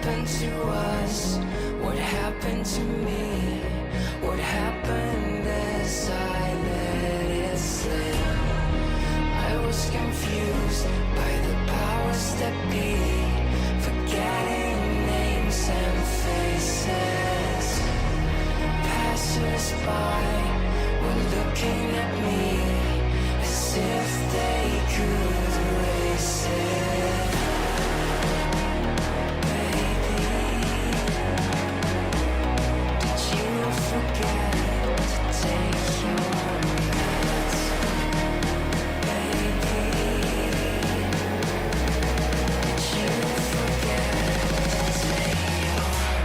happened to us? What happened to me? What happened as I let it slip? I was confused by the powers that be, forgetting names and faces. Passers-by were looking at me as if they could erase it. Baby, did you forget to take your meds? Baby, did you forget to take your meds?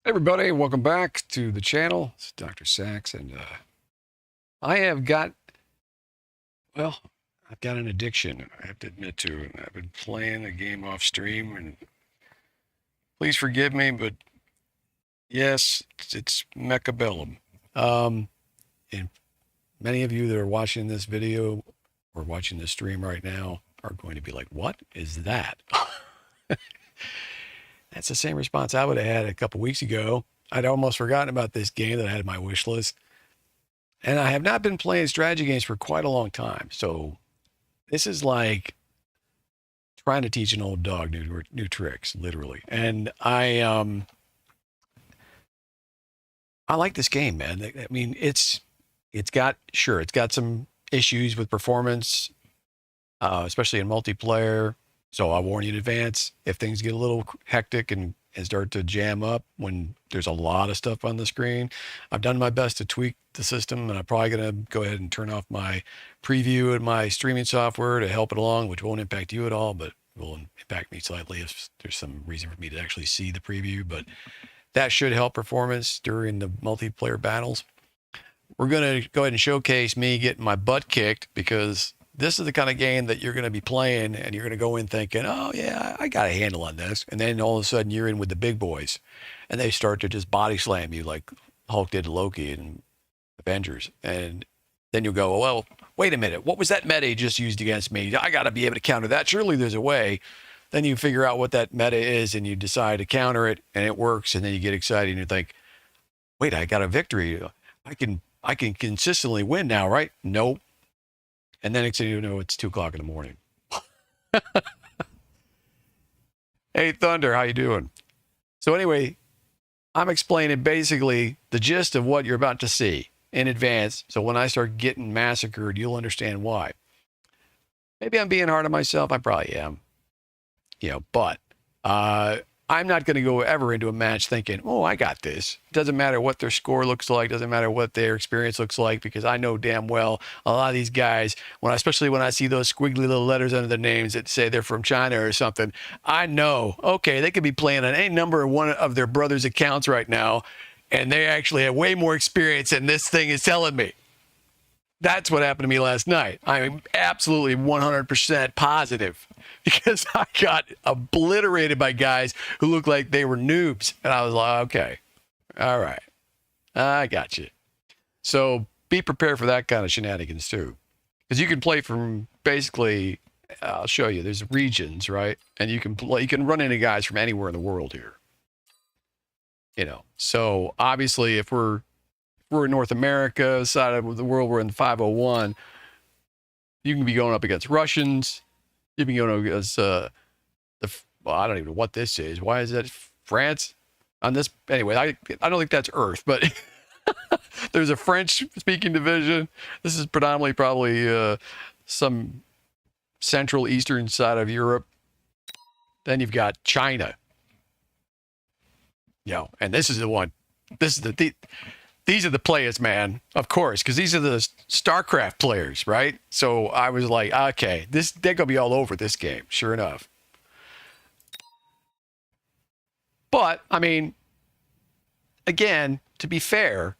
Everybody, welcome back to the channel. It's Dr. Sax, and I have got, well, I've got an addiction, I have to admit to, and I've been playing a game off stream, and please forgive me, but yes, it's Mechabellum. And many of you that are watching this video or watching this stream right now are going to be like, what is that? That's the same response I would have had a couple weeks ago. I'd almost forgotten about this game that I had on my wish list. And I have not been playing strategy games for quite a long time. So this is like trying to teach an old dog new tricks, literally. And I like this game, man. I mean, it's got some issues with performance, especially in multiplayer. So I warn you in advance if things get a little hectic and start to jam up when there's a lot of stuff on the screen. I've done my best to tweak the system, and I'm probably going to go ahead and turn off my preview and my streaming software to help it along, which won't impact you at all, but will impact me slightly if there's some reason for me to actually see the preview. But that should help performance during the multiplayer battles. We're going to go ahead and showcase me getting my butt kicked, because this is the kind of game that you're going to be playing and you're going to go in thinking, oh yeah, I got a handle on this. And then all of a sudden you're in with the big boys and they start to just body slam you like Hulk did to Loki and Avengers. And then you'll go, well, wait a minute. What was that meta he just used against me? I got to be able to counter that. Surely there's a way. Then you figure out what that meta is and you decide to counter it and it works. And then you get excited and you think, wait, I got a victory. I can consistently win now, right? Nope. And then next thing you know, it's 2:00 in the morning. Hey, Thunder, how you doing? So anyway, I'm explaining basically the gist of what you're about to see in advance. So when I start getting massacred, you'll understand why. Maybe I'm being hard on myself. I probably am. But I'm not going to go ever into a match thinking, oh, I got this. It doesn't matter what their score looks like. Doesn't matter what their experience looks like, because I know damn well a lot of these guys, especially when I see those squiggly little letters under their names that say they're from China or something, I know, okay, they could be playing on any number of one of their brother's accounts right now, and they actually have way more experience than this thing is telling me. That's what happened to me last night. I'm absolutely 100% positive, because I got obliterated by guys who looked like they were noobs. And I was like, okay, all right, I got you. So be prepared for that kind of shenanigans too. Because you can play from basically, I'll show you, there's regions, right? And you can run into guys from anywhere in the world here. So obviously if we're in North America, side of the world, we're in the 501. You can be going up against Russians. You can be going up against I don't even know what this is. Why is that France? On this, anyway, I don't think that's Earth, but there's a French-speaking division. This is predominantly probably some central eastern side of Europe. Then you've got China. And this is the one. This is these are the players, man, of course, because these are the StarCraft players, right? So I was like, okay, they're going to be all over this game, sure enough. But, I mean, again, to be fair,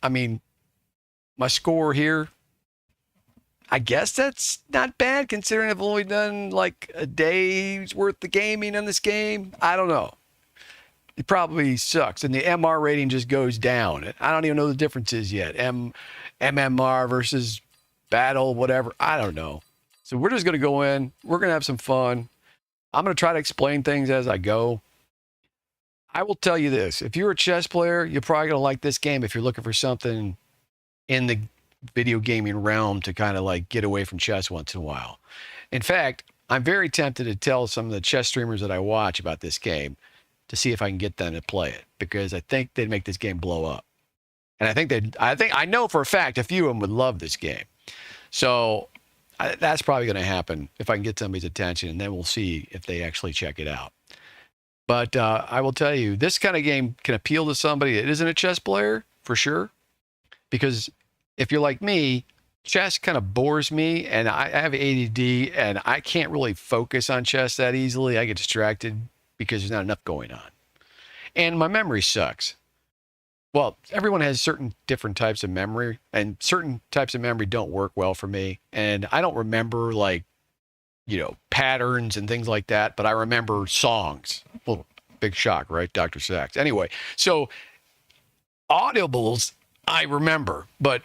I mean, my score here, I guess that's not bad considering I've only done like a day's worth of gaming on this game. I don't know. It probably sucks. And the MR rating just goes down. I don't even know the differences yet. MMR versus battle, whatever. I don't know. So we're just going to go in. We're going to have some fun. I'm going to try to explain things as I go. I will tell you this. If you're a chess player, you're probably going to like this game if you're looking for something in the video gaming realm to kind of like get away from chess once in a while. In fact, I'm very tempted to tell some of the chess streamers that I watch about this game to see if I can get them to play it, because I think they'd make this game blow up. And I know for a fact a few of them would love this game. So that's probably going to happen if I can get somebody's attention, and then we'll see if they actually check it out. But I will tell you, this kind of game can appeal to somebody that isn't a chess player for sure, because if you're like me, chess kind of bores me, and I have ADD, and I can't really focus on chess that easily. I get distracted because there's not enough going on. And my memory sucks. Well, everyone has certain different types of memory, and certain types of memory don't work well for me. And I don't remember patterns and things like that, but I remember songs. Well, big shock, right? DoctorSax. Anyway, so audibles, I remember, but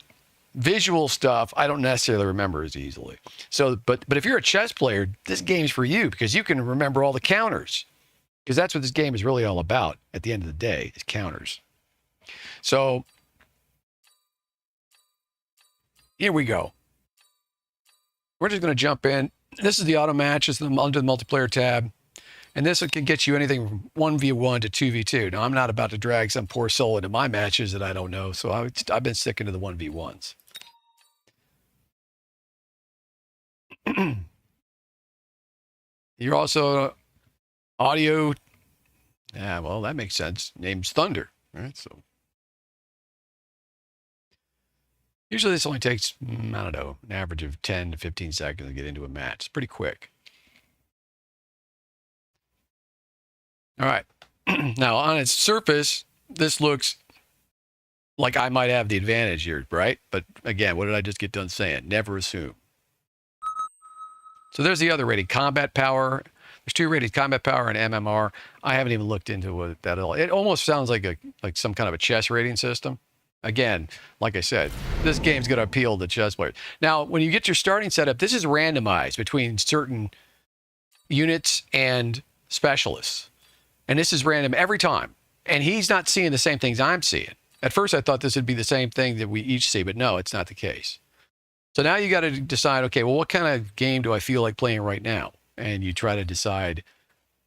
visual stuff, I don't necessarily remember as easily. So, but if you're a chess player, this game's for you, because you can remember all the counters. Because that's what this game is really all about at the end of the day, is counters. So, here we go. We're just going to jump in. This is the auto match. It's under the multiplayer tab. And this can get you anything from 1v1 to 2v2. Now, I'm not about to drag some poor soul into my matches that I don't know, so I've been sticking to the 1v1s. You're also audio. Yeah, well, that makes sense. Name's Thunder, right? So usually this only takes, I don't know, an average of 10 to 15 seconds to get into a match. It's pretty quick. All right. Now, on its surface, this looks like I might have the advantage here, right? But again, what did I just get done saying? Never assume. So there's the other rating, combat power. There's 2 ratings, combat power and MMR. I haven't even looked into that at all. It almost sounds like some kind of a chess rating system. Again, like I said, this game's going to appeal to chess players. Now, when you get your starting setup, this is randomized between certain units and specialists. And this is random every time. And he's not seeing the same things I'm seeing. At first, I thought this would be the same thing that we each see, but no, it's not the case. So now you got to decide, okay, well, what kind of game do I feel like playing right now? And you try to decide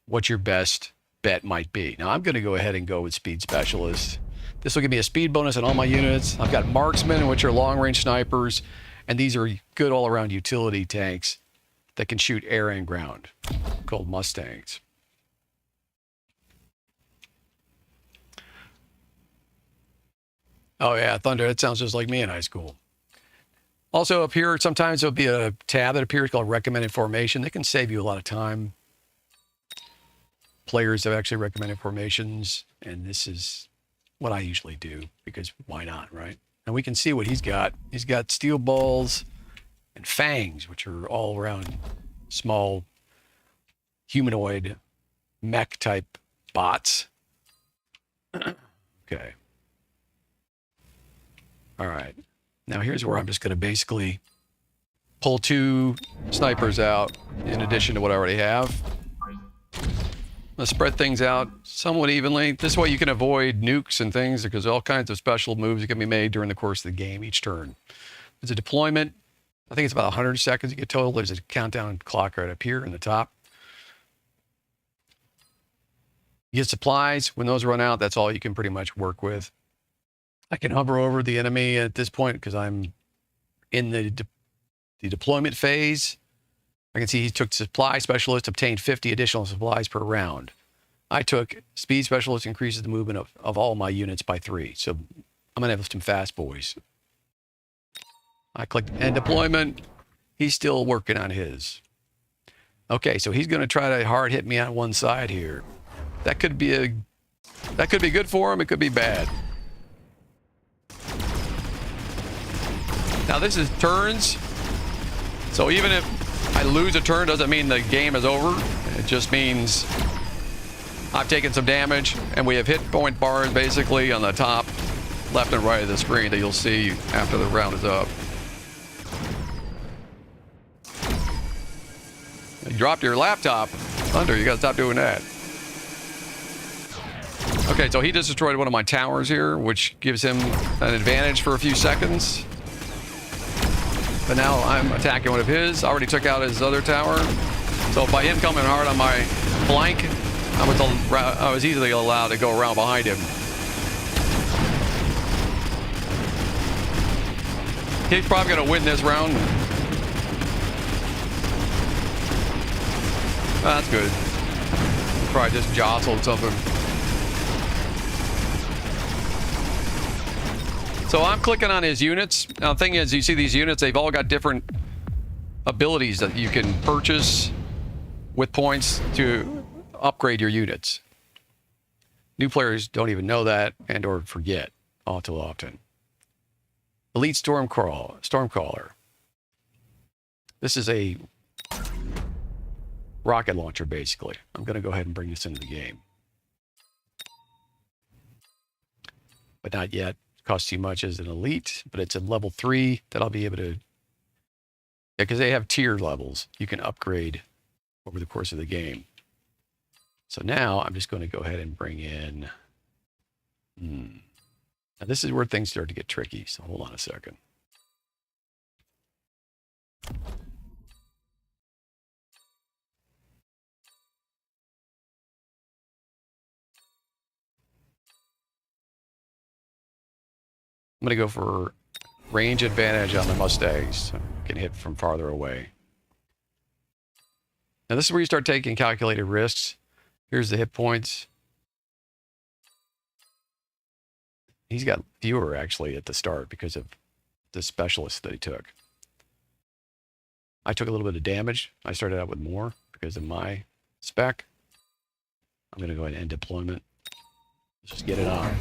what your best bet might be. Now, I'm going to go ahead and go with Speed Specialist. This will give me a speed bonus on all my units. I've got Marksmen, which are long-range snipers, and these are good all-around utility tanks that can shoot air and ground, called Mustangs. Oh, yeah, Thunder, that sounds just like me in high school. Also up here, sometimes there'll be a tab that appears called Recommended Formation. That can save you a lot of time. Players have actually recommended formations, and this is what I usually do, because why not, right? And we can see what he's got. He's got steel balls and fangs, which are all around small humanoid mech type bots. Okay. All right. Now here's where I'm just going to basically pull 2 snipers out in addition to what I already have. Let's spread things out somewhat evenly. This way you can avoid nukes and things, because all kinds of special moves that can be made during the course of the game each turn. There's a deployment. I think it's about 100 seconds you get total. There's a countdown clock right up here in the top. You get supplies. When those run out, that's all you can pretty much work with. I can hover over the enemy at this point because I'm in the deployment phase. I can see he took Supply Specialist, obtained 50 additional supplies per round. I took Speed Specialist, increases the movement of all my units by 3. So I'm going to have some fast boys. I clicked End Deployment. He's still working on his. Okay, so he's going to try to hard hit me on one side here. That could be good for him. It could be bad. Now this is turns, so even if I lose a turn, doesn't mean the game is over. It just means I've taken some damage, and we have hit point bars basically on the top, left and right of the screen that you'll see after the round is up. You dropped your laptop. Thunder, you gotta stop doing that. Okay, so he just destroyed one of my towers here, which gives him an advantage for a few seconds. But now I'm attacking one of his. I already took out his other tower. So by him coming hard on my flank, I was easily allowed to go around behind him. He's probably going to win this round. That's good. Probably just jostled something. So I'm clicking on his units. Now the thing is, you see these units, they've all got different abilities that you can purchase with points to upgrade your units. New players don't even know that and or forget all too often. Elite Stormcaller. This is a rocket launcher, basically. I'm going to go ahead and bring this into the game. But not yet. Costs too much as an elite, but it's a level 3 that I'll be able to, because they have tier levels you can upgrade over the course of the game. So now I'm just going to go ahead and bring in, now this is where things start to get tricky, so hold on a second. going to go for range advantage on the Mustangs. So can hit from farther away. Now this is where you start taking calculated risks. Here's the hit points. He's got fewer actually at the start because of the specialist that he took. I took a little bit of damage. I started out with more because of my spec. I'm going to go ahead and end deployment. Let's just get it on.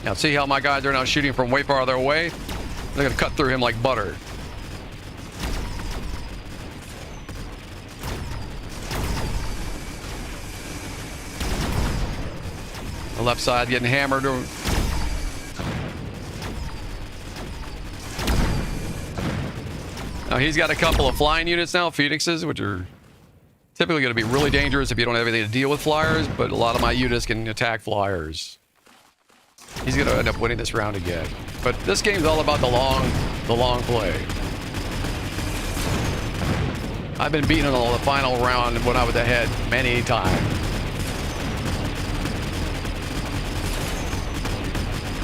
Now see how my guys are now shooting from way farther away? They're going to cut through him like butter. The left side getting hammered. Now he's got a couple of flying units now, Phoenixes, which are typically going to be really dangerous if you don't have anything to deal with flyers, but a lot of my units can attack flyers. He's going to end up winning this round again. But this game's all about the long play. I've been beaten on the final round when I was ahead many times.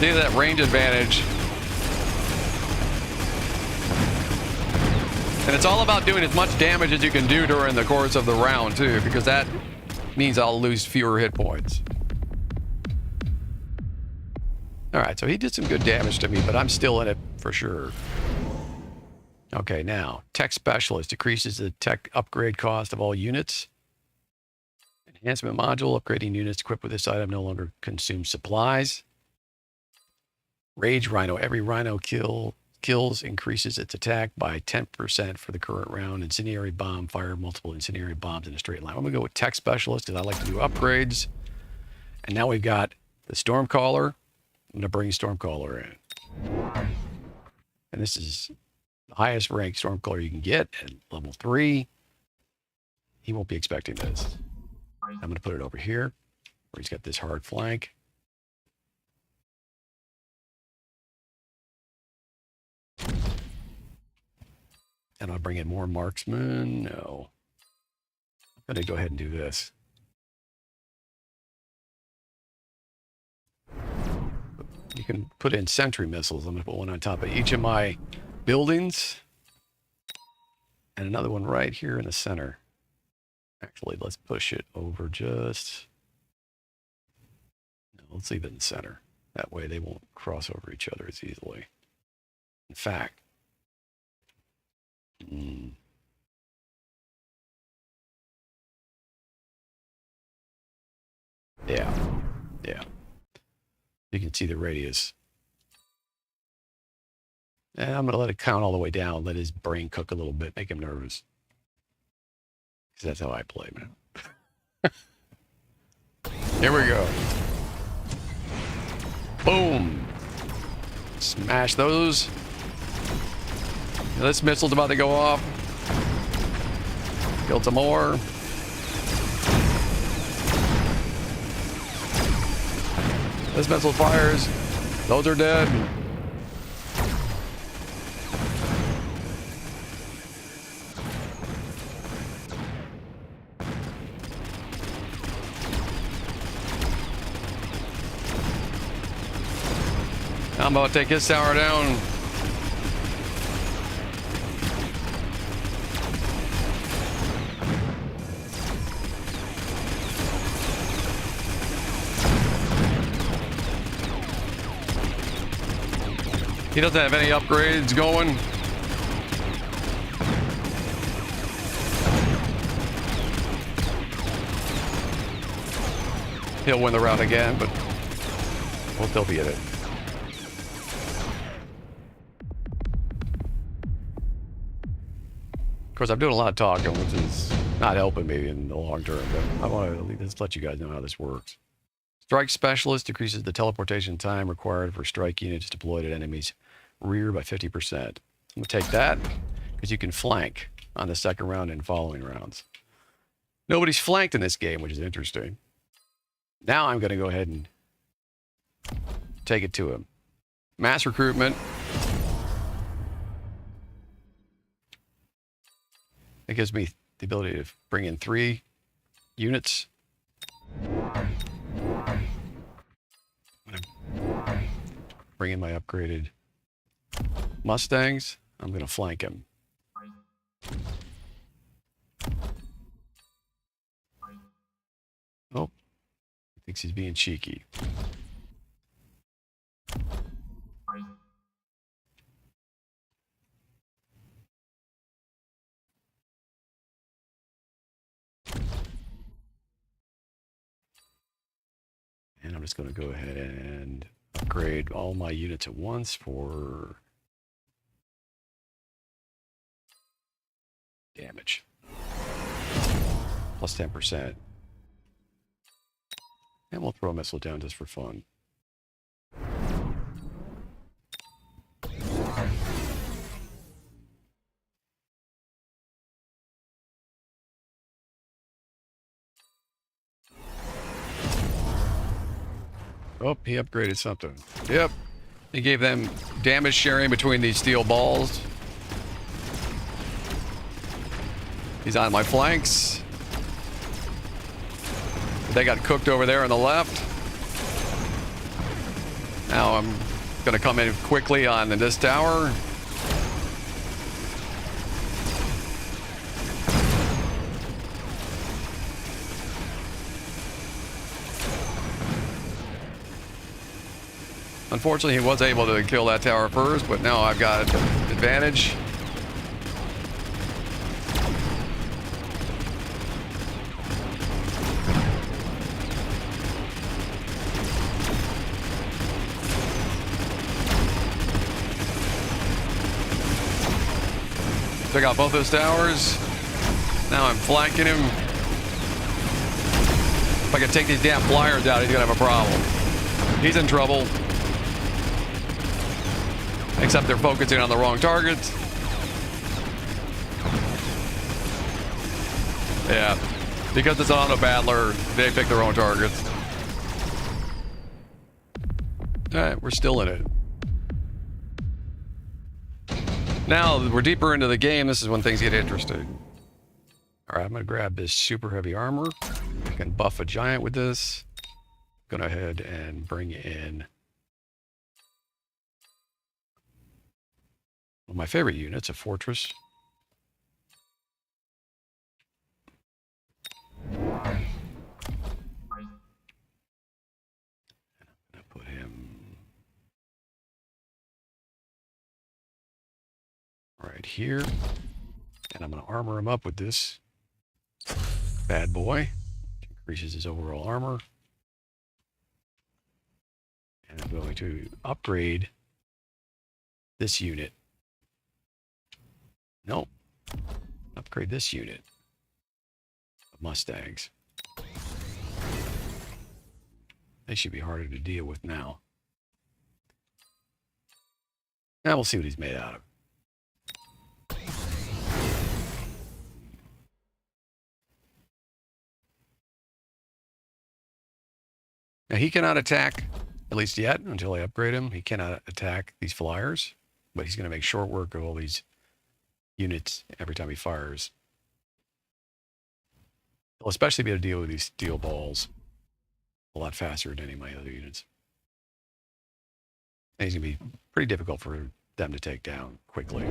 See that range advantage. And it's all about doing as much damage as you can do during the course of the round, too, because that means I'll lose fewer hit points. All right, so he did some good damage to me, but I'm still in it for sure. Okay, now, Tech Specialist decreases the tech upgrade cost of all units. Enhancement module, upgrading units equipped with this item no longer consumes supplies. Rage Rhino, every Rhino kills increases its attack by 10% for the current round. Incendiary Bomb, fire multiple incendiary bombs in a straight line. I'm going to go with Tech Specialist because I like to do upgrades. And now we've got the Stormcaller. I'm going to bring Stormcaller in. And this is the highest ranked Stormcaller you can get at level 3. He won't be expecting this. I'm going to put it over here where he's got this hard flank. And I'll bring in more marksmen. No. I'm going to go ahead and do this. You can put in sentry missiles. I'm going to put one on top of each of my buildings. And another one right here in the center. Actually, let's push it over just... No, let's leave it in the center. That way they won't cross over each other as easily. In fact, yeah. You can see the radius. And I'm going to let it count all the way down, let his brain cook a little bit, make him nervous. Because that's how I play, man. Here we go. Boom. Smash those. Now this missile's about to go off. Killed some more. This missile fires. Those are dead. I'm about to take his tower down. He doesn't have any upgrades going. He'll win the round again, but we'll still be in it. Of course, I'm doing a lot of talking, which is not helping me in the long term, but I want to just let you guys know how this works. Strike Specialist decreases the teleportation time required for strike units deployed at enemies' rear by 50%. I'm going to take that because you can flank on the second round and following rounds. Nobody's flanked in this game, which is interesting. Now I'm going to go ahead and take it to him. Mass recruitment. It gives me the ability to bring in 3 units. bring in my upgraded Mustangs. I'm going to flank him. Oh, he thinks he's being cheeky. And I'm just going to go ahead and upgrade all my units at once for damage. Plus 10%. And we'll throw a missile down just for fun. Oh, he upgraded something. Yep. He gave them damage sharing between these steel balls. He's on my flanks. They got cooked over there on the left. Now I'm going to come in quickly on this tower. Unfortunately, he was able to kill that tower first, but now I've got advantage. Took out both those towers. Now I'm flanking him. If I can take these damn flyers out, he's gonna have a problem. He's in trouble. Except they're focusing on the wrong targets. Yeah, because it's an auto battler, they pick their own targets. All right, we're still in it. Now we're deeper into the game. This is when things get interesting. All right, I'm gonna grab this super heavy armor. I can buff a giant with this. Go ahead and bring in one of my favorite units, a fortress. And I'm gonna put him right here. And I'm gonna armor him up with this bad boy. Increases his overall armor. And I'm going to upgrade this unit. Nope. Upgrade this unit of Mustangs. They should be harder to deal with now. Now we'll see what he's made out of. Now he cannot attack, at least yet, until I upgrade him. He cannot attack these flyers, but he's going to make short work of all these units every time he fires. He'll especially be able to deal with these steel balls a lot faster than any of my other units. And he's going to be pretty difficult for them to take down quickly.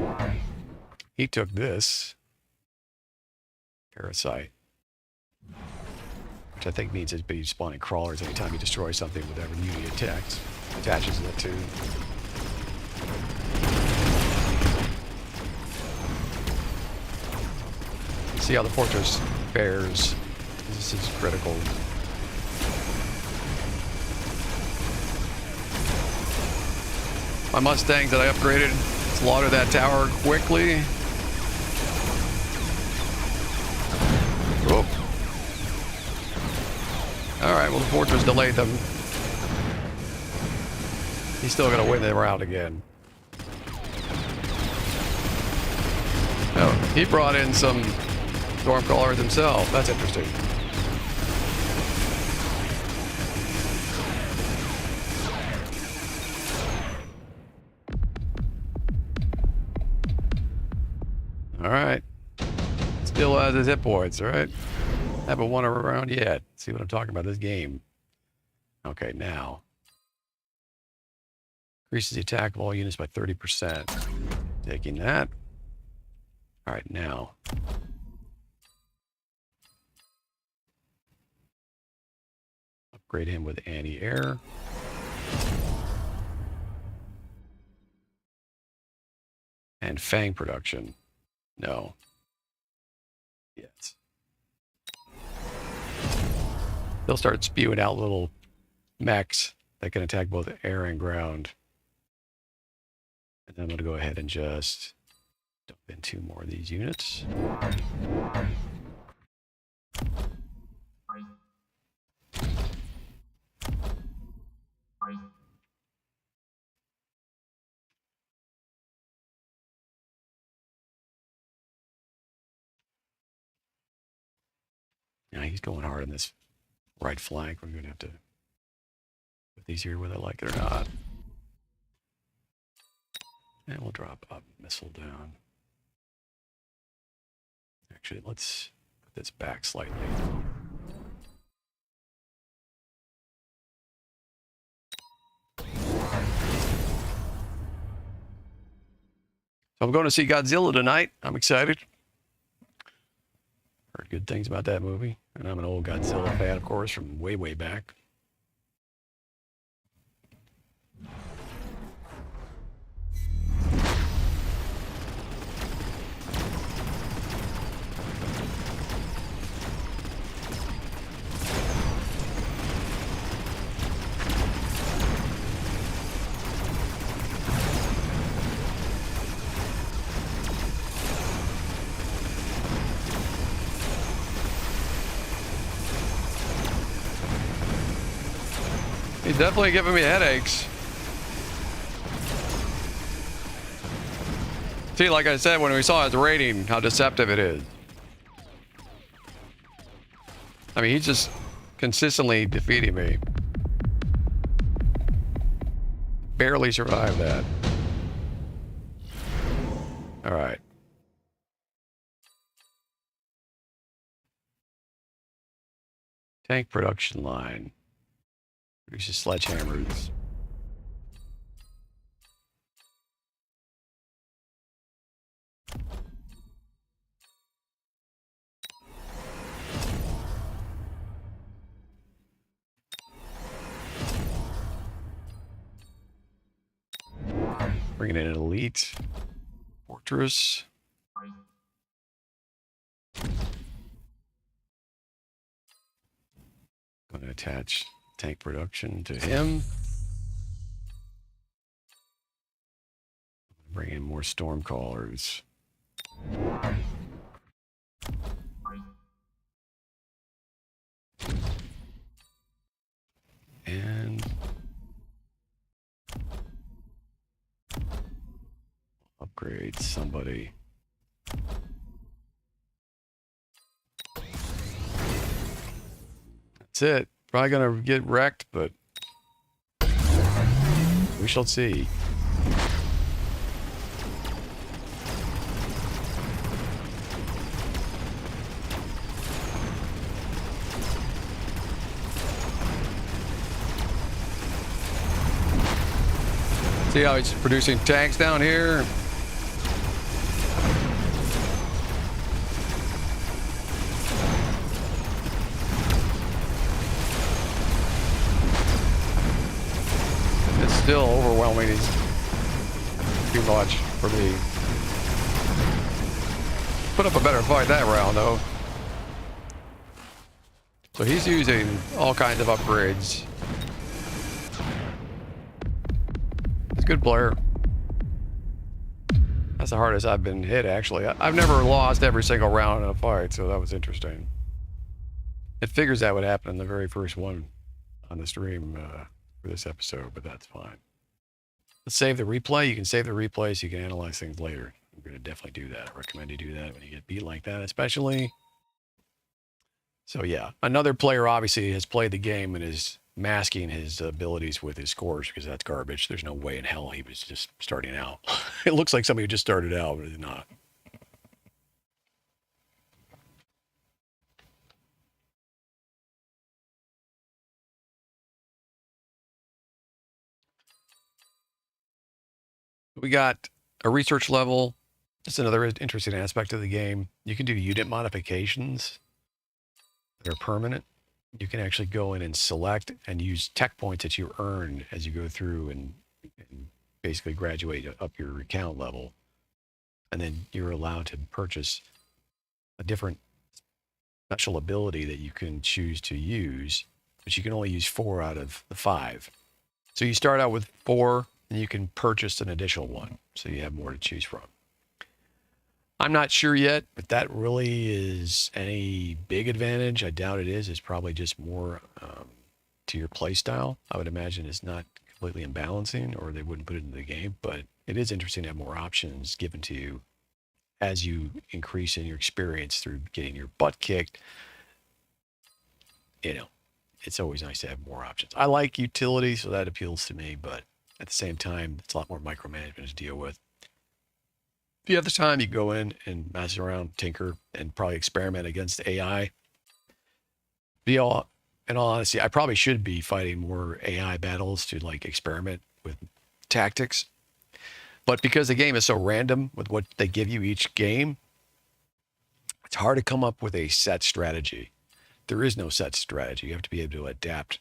He took this parasite, which I think means it's be spawning crawlers anytime you destroy something with whatever unit attaches it to. See how the fortress fares. This is critical. My Mustangs that I upgraded slaughter that tower quickly. Whoop. Alright, well the fortress delayed them. He's still gonna win the round again. Oh, he brought in some Stormcrawlers himself. That's interesting. Alright. Still has his hit points, alright? Haven't won a round yet. See what I'm talking about, this game. Okay, now. Increases the attack of all units by 30%. Taking that. All right, now. Upgrade him with anti-air. And Fang production. No. Yes. They'll start spewing out little mechs that can attack both air and ground. And then I'm going to go ahead and just dump in 2 more of these units. Yeah, he's going hard on this right flank. We're going to have to put these here whether I like it or not. And we'll drop a missile down. Actually, let's put this back slightly. So I'm going to see Godzilla tonight. I'm excited. Heard good things about that movie. And I'm an old Godzilla fan, of course, from way, way back. He's definitely giving me headaches. See, like I said, when we saw his rating, how deceptive it is. I mean, he's just consistently defeating me. Barely survived that. All right. Tank production line. Produces sledgehammers. Bringing in an elite fortress. Going to attach tank production to him. Bring in more stormcallers. And upgrade somebody. That's it. Probably gonna get wrecked, but we shall see. See how he's producing tanks down here? It's still overwhelming. He's too much for me. Put up a better fight that round, though. So he's using all kinds of upgrades. He's a good player. That's the hardest I've been hit, actually. I've never lost every single round in a fight, so that was interesting. It figures that would happen in the very first one on the stream for this episode, but that's fine. Let's save the replay. You can save the replay so you can analyze things later. I'm going to definitely do that. I recommend you do that when you get beat like that, especially. So yeah, another player obviously has played the game and is masking his abilities with his scores because that's garbage. There's no way in hell he was just starting out. It looks like somebody who just started out, but it's not. We got a research level. That's another interesting aspect of the game. You can do unit modifications that are permanent. You can actually go in and select and use tech points that you earned as you go through and basically graduate up your account level. And then you're allowed to purchase a different special ability that you can choose to use, but you can only use 4 out of the 5. So you start out with 4 and you can purchase an additional one. So you have more to choose from. I'm not sure yet, but that really is any big advantage. I doubt it is. It's probably just more to your play style. I would imagine it's not completely imbalancing, or they wouldn't put it into the game, but it is interesting to have more options given to you as you increase in your experience through getting your butt kicked. You know, it's always nice to have more options. I like utility, so that appeals to me, but at the same time, it's a lot more micromanagement to deal with. If you have the time, you go in and mess around, tinker, and probably experiment against AI. In all honesty, I probably should be fighting more AI battles to like experiment with tactics. But because the game is so random with what they give you each game, it's hard to come up with a set strategy. There is no set strategy. You have to be able to adapt.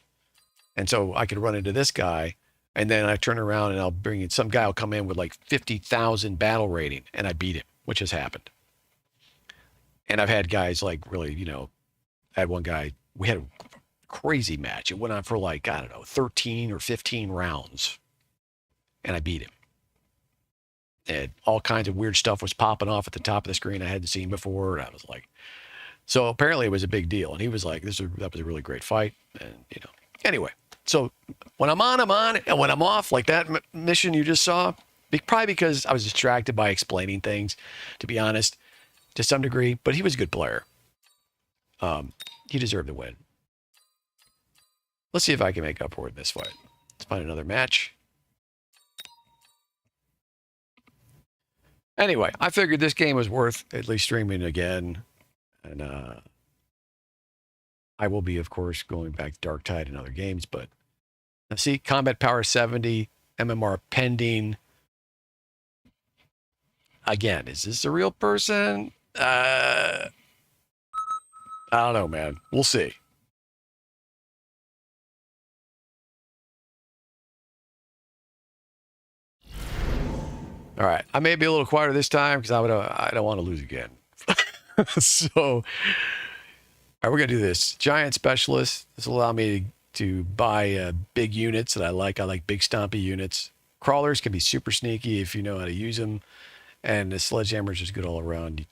And so I could run into this guy, and then I turn around and I'll bring in some guy will come in with like 50,000 battle rating, and I beat him, which has happened. And I've had guys like really, you know, I had one guy, we had a crazy match. It went on for like, I don't know, 13 or 15 rounds, and I beat him. And all kinds of weird stuff was popping off at the top of the screen I hadn't seen before. And I was like, so apparently it was a big deal. And he was like, that was a really great fight. And, you know, anyway, so when I'm on, I'm on. And when I'm off, like that mission you just saw, probably because I was distracted by explaining things, to be honest, to some degree. But he was a good player. He deserved to win. Let's see if I can make up for it in this fight. Let's find another match. Anyway, I figured this game was worth at least streaming again. And I will be, of course, going back to Dark Tide and other games. But now see, combat power 70, MMR pending. Again, is this a real person? I don't know, man. We'll see. All right, I may be a little quieter this time because I don't want to lose again. So, all right, we're gonna do this. Giant specialist. This will allow me to buy big units that I like. I like big stompy units. Crawlers can be super sneaky if you know how to use them, and the sledgehammer is just good all around.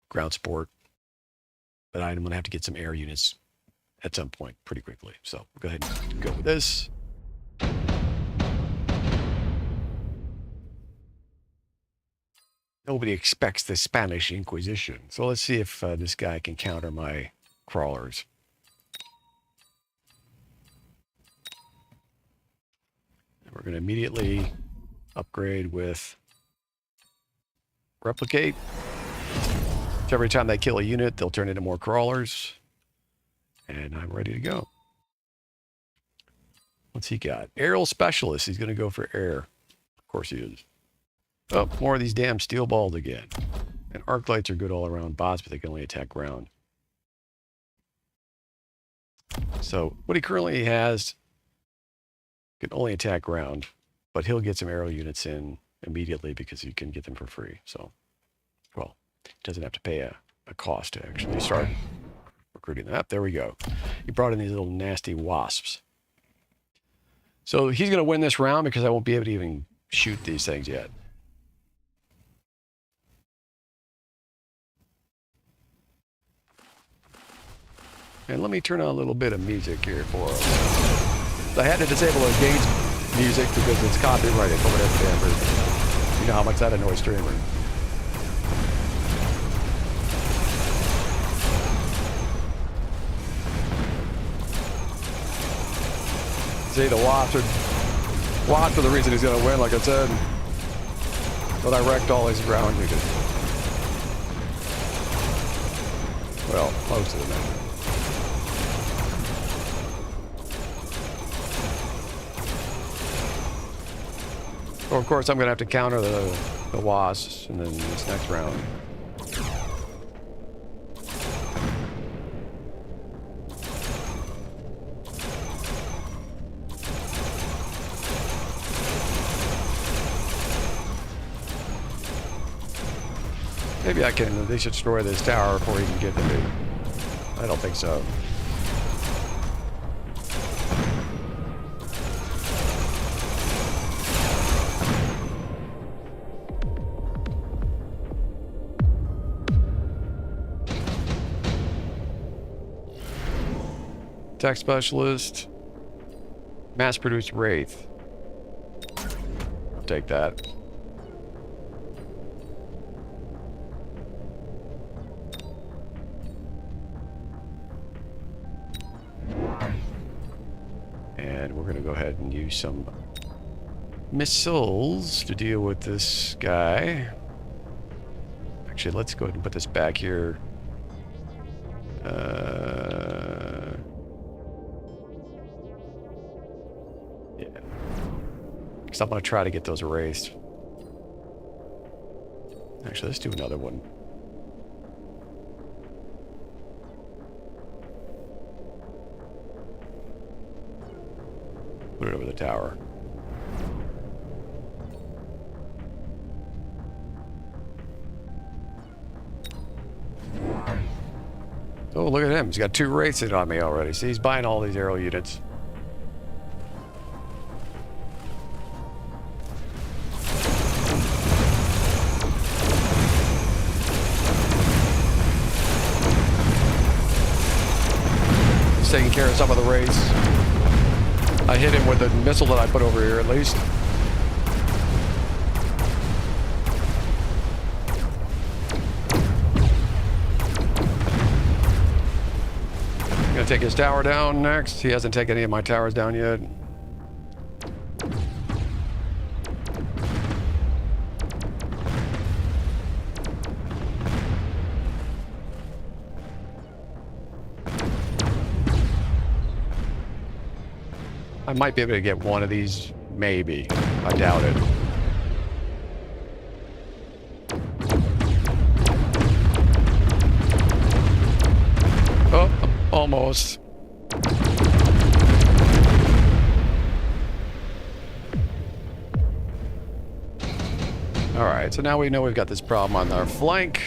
Ground support, but I'm gonna have to get some air units at some point pretty quickly. So go ahead and go with this. Nobody expects the Spanish Inquisition. So let's see if this guy can counter my crawlers. And we're going to immediately upgrade with replicate. So every time they kill a unit, they'll turn into more crawlers. And I'm ready to go. What's he got? Aerial specialist. He's going to go for air. Of course he is. Oh, more of these damn steel balls again. And arc lights are good all around bots, but they can only attack ground. So what he currently has can only attack ground, but he'll get some aerial units in immediately because you can get them for free. So, well, doesn't have to pay a cost to actually start recruiting them. There we go. He brought in these little nasty wasps. So he's going to win this round because I won't be able to even shoot these things yet. And let me turn on a little bit of music here for us. I had to disable engage music because it's copyrighted for whatever damn reason. You know how much that annoys streamers. See, the wasp are the reason he's going to win, like I said. But I wrecked all his ground units. Well, most of them. Well, of course, I'm going to have to counter the wasps in this next round. Maybe I can at least destroy this tower before he can get to me. I don't think so. Tech specialist. Mass-produced wraith. I'll take that. And we're going to go ahead and use some missiles to deal with this guy. Actually, let's go ahead and put this back here. Yeah. Because I'm going to try to get those erased. Actually, let's do another one. Put it over the tower. Oh, look at him. He's got 2 wraiths in on me already. See, he's buying all these aerial units. He's taking care of some of the wraiths. I hit him with the missile that I put over here, at least. I'm gonna take his tower down next. He hasn't taken any of my towers down yet. I might be able to get one of these, maybe. I doubt it. Oh, almost. Alright, so now we know we've got this problem on our flank.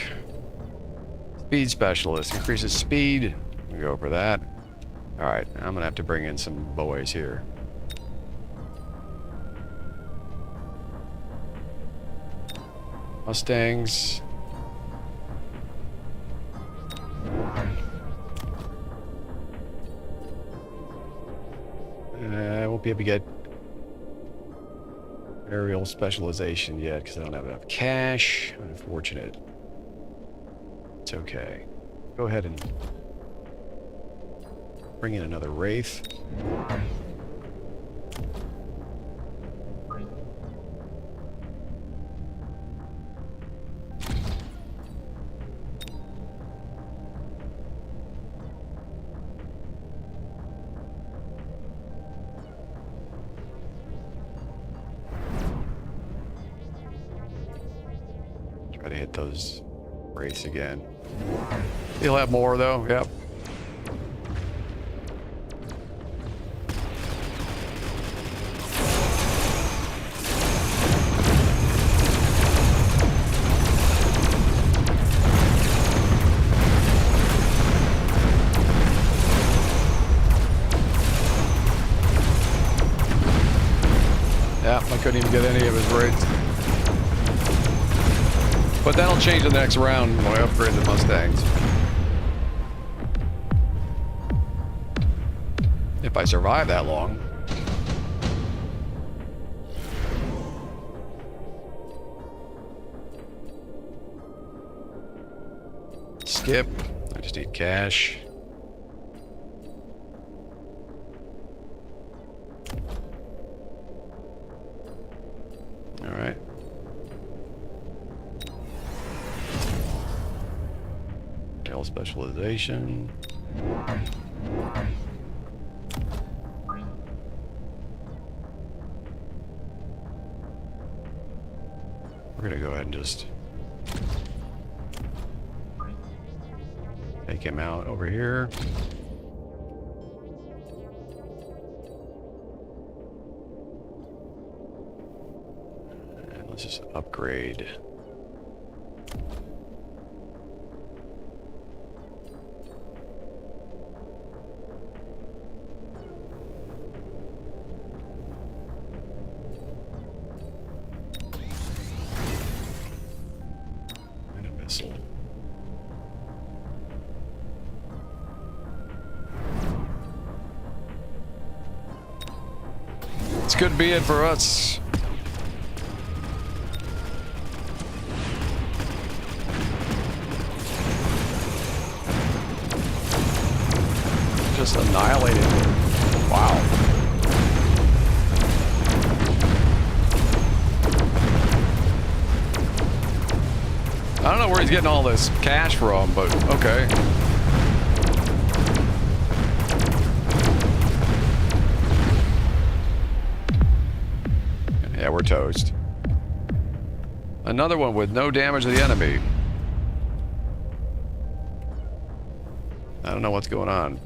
Speed specialist increases speed. We go for that. Alright, I'm gonna have to bring in some boys here. Mustangs. I won't be able to get aerial specialization yet because I don't have enough cash. Unfortunate. It's okay. Go ahead and bring in another wraith. Try to hit those wraiths again. He'll have more though, yep. I couldn't even get any of his wraiths. But that'll change the next round when I upgrade the Mustangs. If I survive that long. Skip. I just need cash. Alright. Tail specialization. We're gonna go ahead and just take him out over here. And let's just upgrade. And a missile. This could be it for us. Just annihilated. Wow. I don't know where he's getting all this cash from, but okay. Yeah, we're toast. Another one with no damage to the enemy. I don't know what's going on.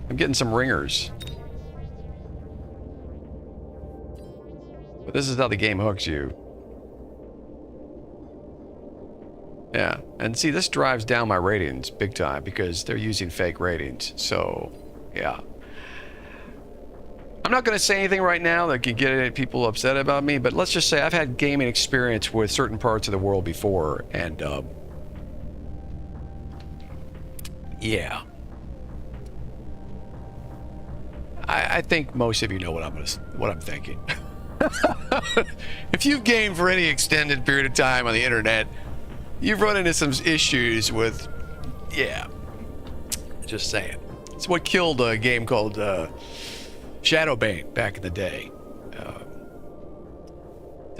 I'm getting some ringers. But this is how the game hooks you. Yeah, and see, this drives down my ratings big time because they're using fake ratings. So, yeah. I'm not going to say anything right now that could get people upset about me, but let's just say I've had gaming experience with certain parts of the world before, and yeah. I think most of you know what I'm thinking. If you've gamed for any extended period of time on the internet, you've run into some issues with, yeah. Just saying. It's what killed a game called Shadowbane back in the day. Tell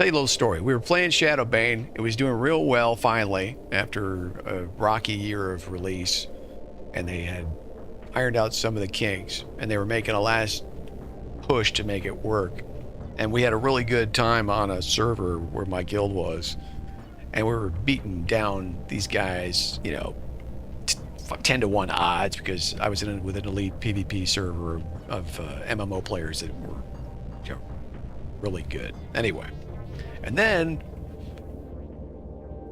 you a little story. We were playing Shadowbane. It was doing real well finally after a rocky year of release, and they had ironed out some of the kinks, and they were making a last push to make it work. And we had a really good time on a server where my guild was, and we were beating down these guys, you know, 10-to-1 odds, because I was with an elite PvP server of MMO players that were, you know, really good. Anyway, and then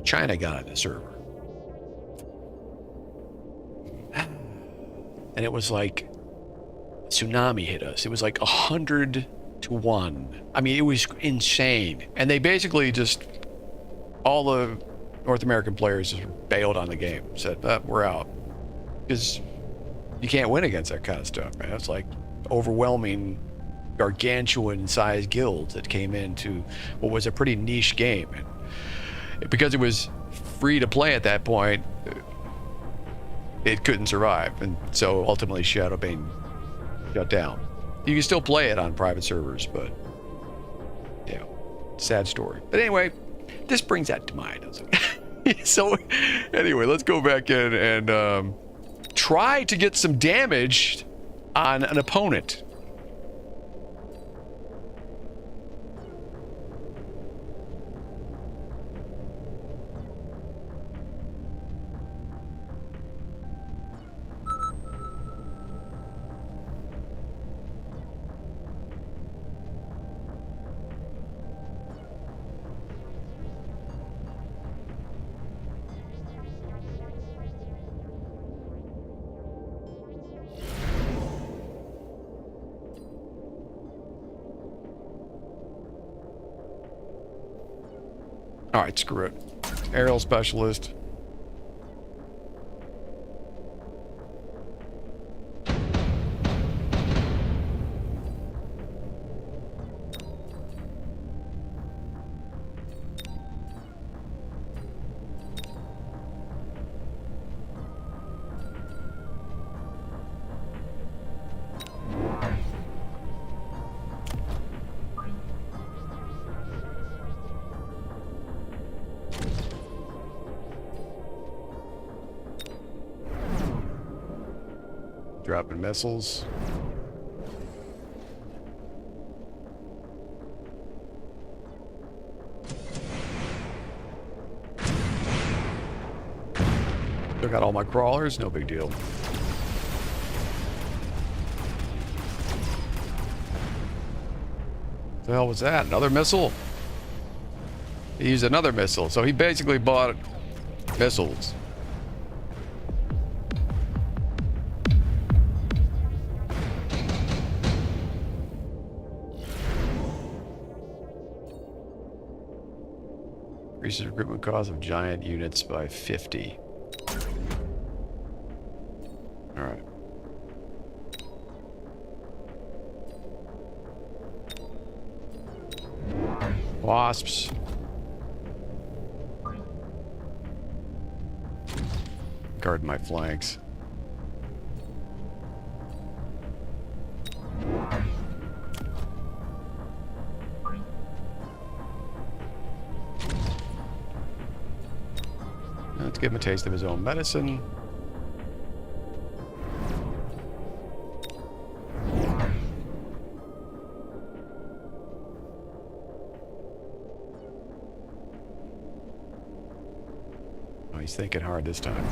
China got on the server, and it was like a tsunami hit us. It was like 100-to-1. I mean, it was insane, and they basically just, all the North American players just bailed on the game, said, we're out. Because you can't win against that kind of stuff, man. It's like overwhelming, gargantuan-sized guilds that came into what was a pretty niche game. And because it was free to play at that point, it couldn't survive. And so ultimately Shadowbane shut down. You can still play it on private servers, but, yeah, sad story. But anyway, this brings that to mind. So anyway, let's go back in and try to get some damage on an opponent. All right, screw it. Aerial specialist. Dropping missiles. Still got all my crawlers, no big deal. What the hell was that? Another missile? He used another missile, so he basically bought missiles. Increases recruitment cost of giant units by 50. Alright. Wasps. Guard my flanks. Let's give him a taste of his own medicine. Oh, he's thinking hard this time.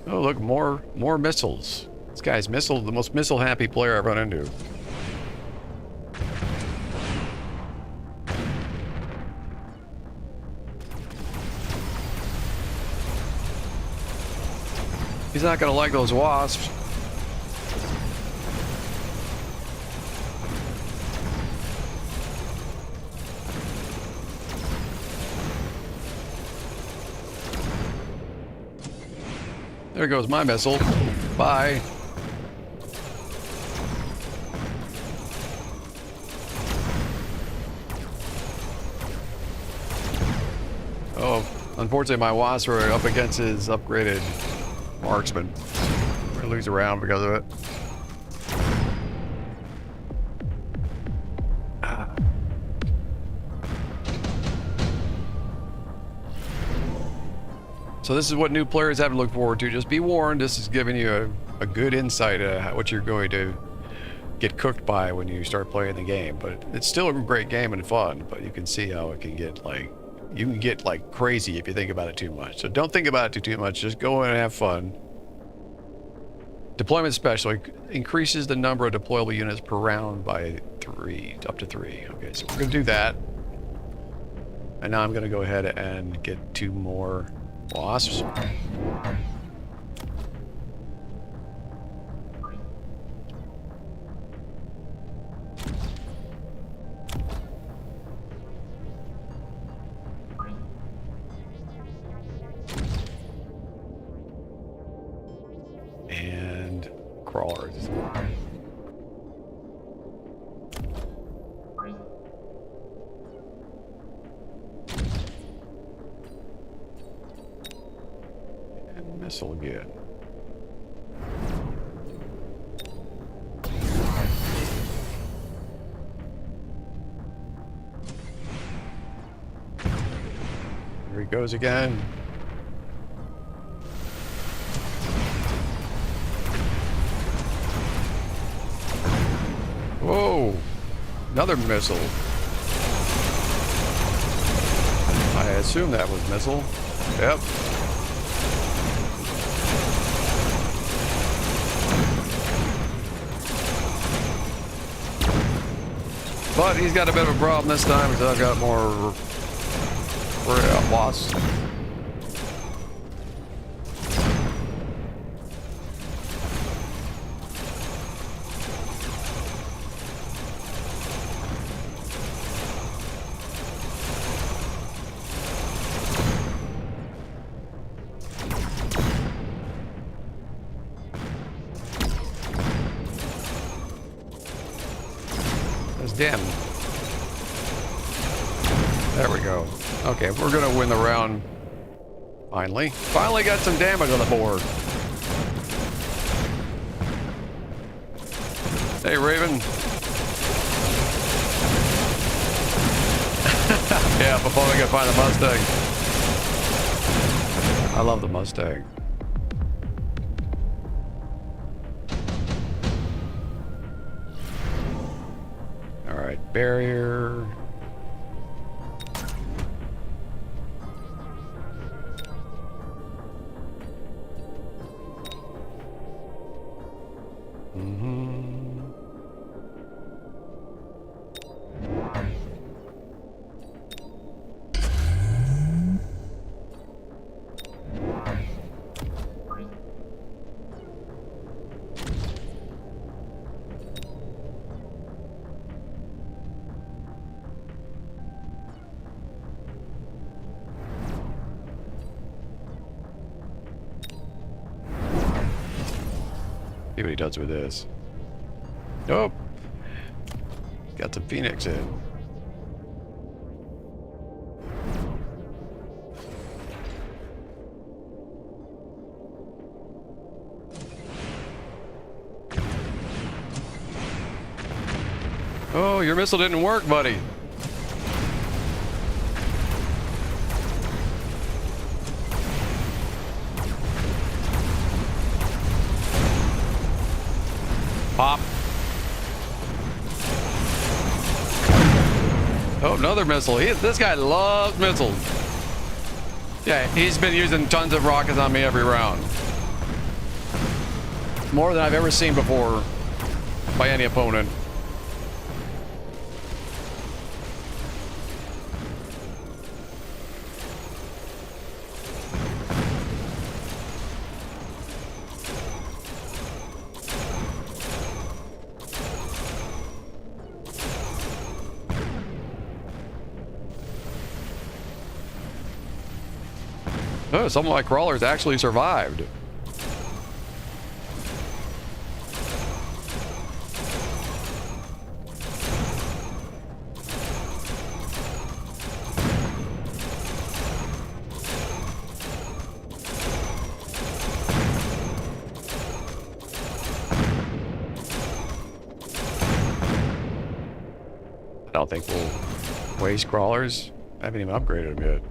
Oh, look, more missiles. This guy's the most missile-happy player I've run into. He's not gonna like those wasps. There goes my missile. Bye. Oh, unfortunately my wasps were up against his upgraded marksman. We're gonna lose a round because of it. So this is what new players have to look forward to. Just be warned, this is giving you a good insight of what you're going to get cooked by when you start playing the game. But it's still a great game and fun, but you can see how it can get like, you can get like crazy if you think about it too much. So don't think about it too much, just go in and have fun. Deployment special increases the number of deployable units per round by 3, up to 3. Okay, so we're gonna do that. And now I'm gonna go ahead and get 2 more wasps. And crawlers. Missile again. Here he goes again. Whoa! Another missile. I assume that was missile. Yep. But he's got a bit of a problem this time because I've got more wasps. Damn. There we go. Okay, we're gonna win the round. Finally. Finally got some damage on the board. Hey, Raven. Yeah, before we can find the Mustang. I love the Mustang. Alright, barrier. See what he does with this. Nope. Got some Phoenix in. Oh, your missile didn't work, buddy. Pop. Oh, another missile. This guy loves missiles. Yeah, he's been using tons of rockets on me every round. More than I've ever seen before by any opponent. Oh, some of my crawlers actually survived. I don't think we'll waste crawlers. I haven't even upgraded them yet.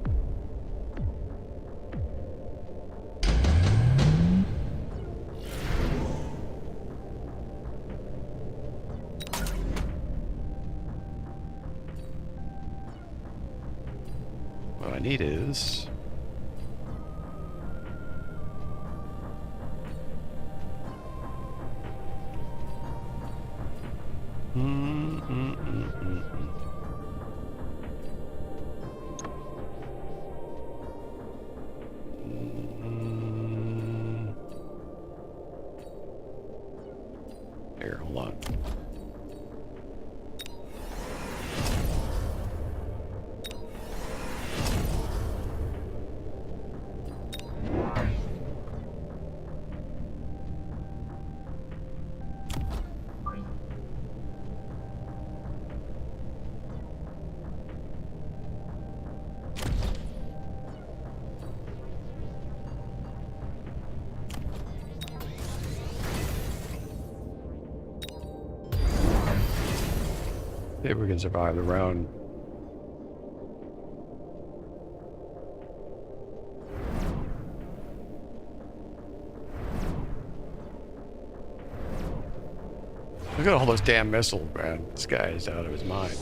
What I need is... Here, hold on. See if we can survive the round. Look at all those damn missiles, man. This guy is out of his mind.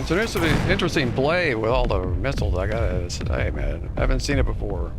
It's an interesting play with all the missiles, I gotta say, man. I haven't seen it before.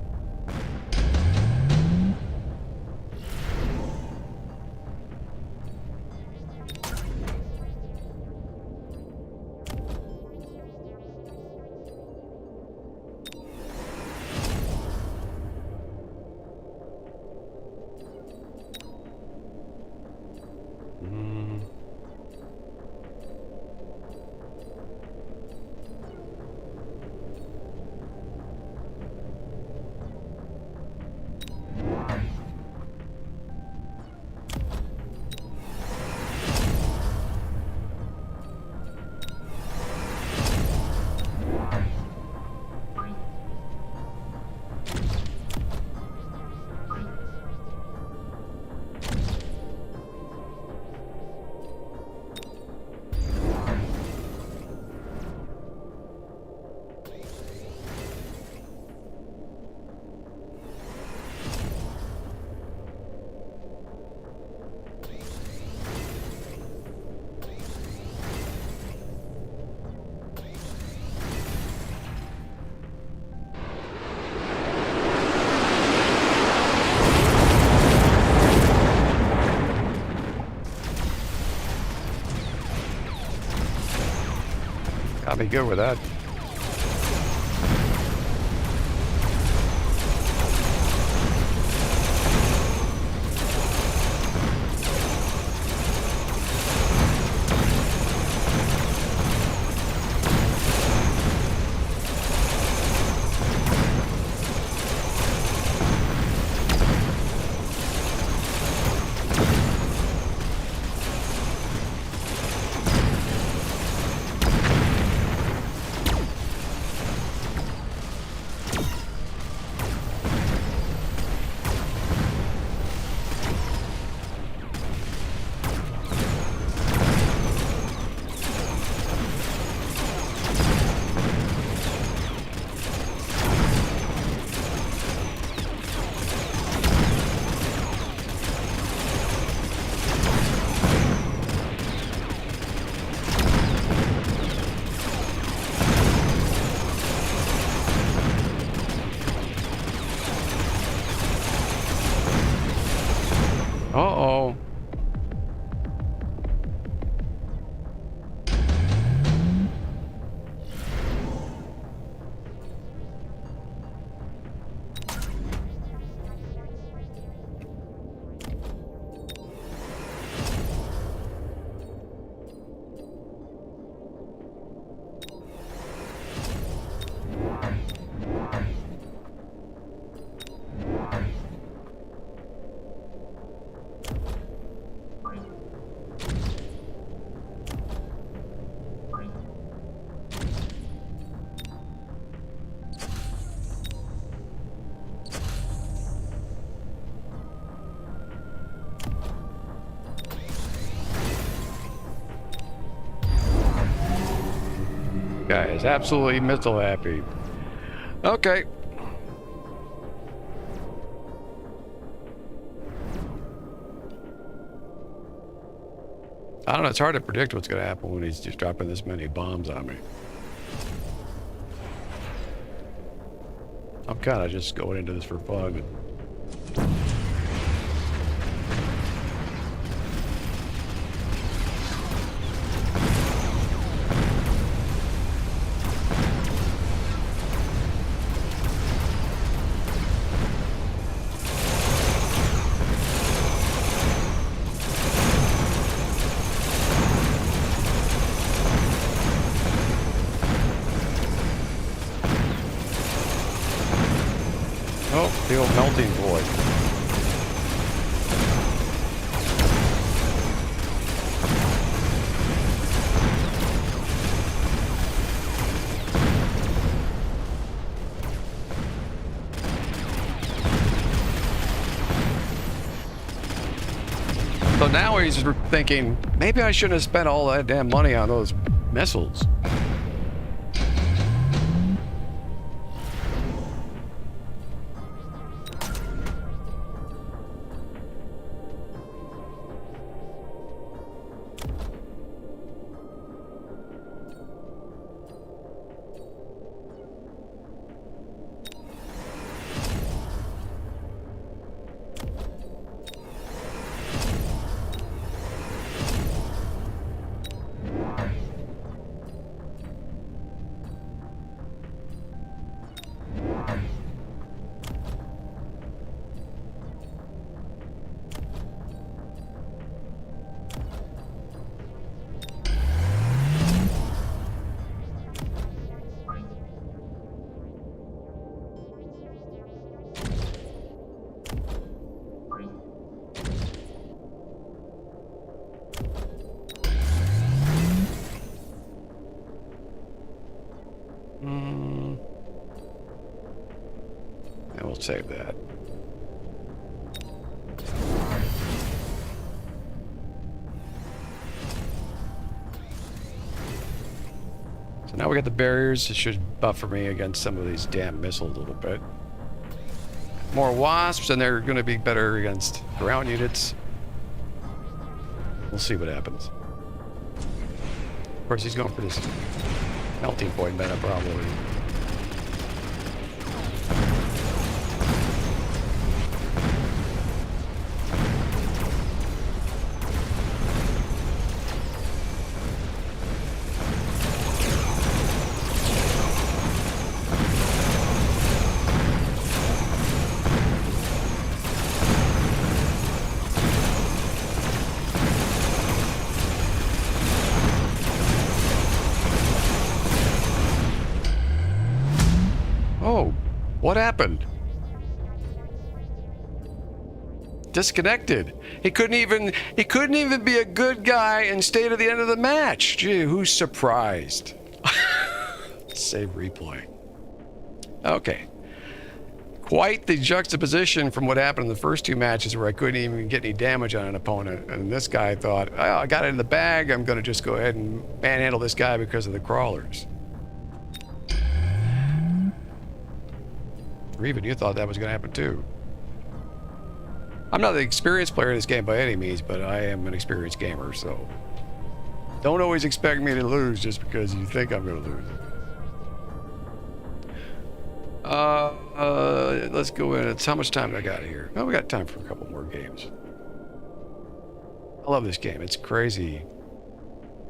I'll be good with that. Uh-oh. Guy is absolutely missile happy. Okay. I don't know, it's hard to predict what's going to happen when he's just dropping this many bombs on me. I'm kind of just going into this for fun. Oh, the old melting void. So now he's thinking, maybe I shouldn't have spent all that damn money on those missiles. And we'll save that. So now we got the barriers. It should buffer me against some of these damn missiles a little bit. More wasps, and they're going to be better against ground units. We'll see what happens. Of course, he's going for this melting point meta, probably. What happened? Disconnected. He couldn't even be a good guy and stay to the end of the match. Gee, who's surprised? Save replay. Okay. Quite the juxtaposition from what happened in the first 2 matches where I couldn't even get any damage on an opponent. And this guy thought, oh, I got it in the bag. I'm going to just go ahead and manhandle this guy because of the crawlers. Or even you thought that was going to happen too. I'm not the experienced player in this game by any means, but I am an experienced gamer, so don't always expect me to lose just because you think I'm going to lose. Let's go in. It's how much time do I got here? Oh, we got time for a couple more games. I love this game. It's crazy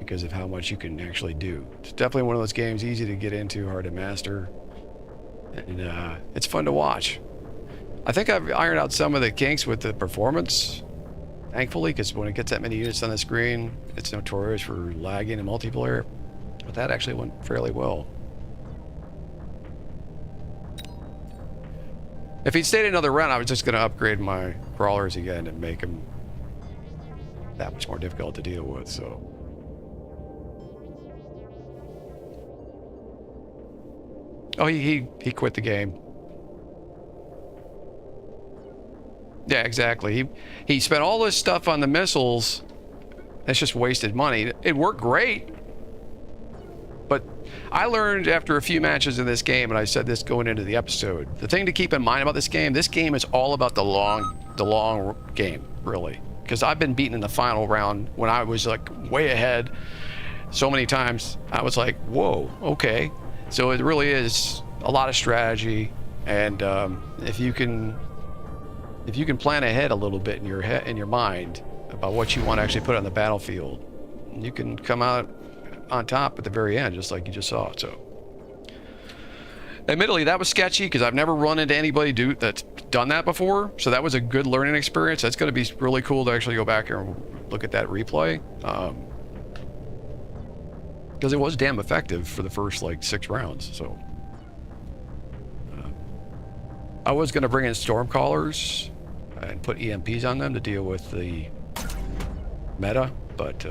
because of how much you can actually do. It's definitely one of those games easy to get into, hard to master, and it's fun to watch. I think I've ironed out some of the kinks with the performance, thankfully, because when it gets that many units on the screen, it's notorious for lagging in multiplayer. But that actually went fairly well. If he'd stayed another round, I was just going to upgrade my crawlers again and make them that much more difficult to deal with, so. Oh, he quit the game. Yeah, exactly. He spent all this stuff on the missiles. That's just wasted money. It worked great. But I learned after a few matches in this game, and I said this going into the episode, the thing to keep in mind about this game is all about the long game, really. Because I've been beaten in the final round when I was like way ahead so many times. I was like, whoa, okay. So it really is a lot of strategy, and if you can plan ahead a little bit in your mind about what you want to actually put on the battlefield, you can come out on top at the very end, just like you just saw. So, admittedly, that was sketchy because I've never run into anybody that's done that before. So that was a good learning experience. That's going to be really cool to actually go back and look at that replay, because it was damn effective for the first like 6 rounds. So, I was going to bring in Stormcallers and put EMPs on them to deal with the meta, but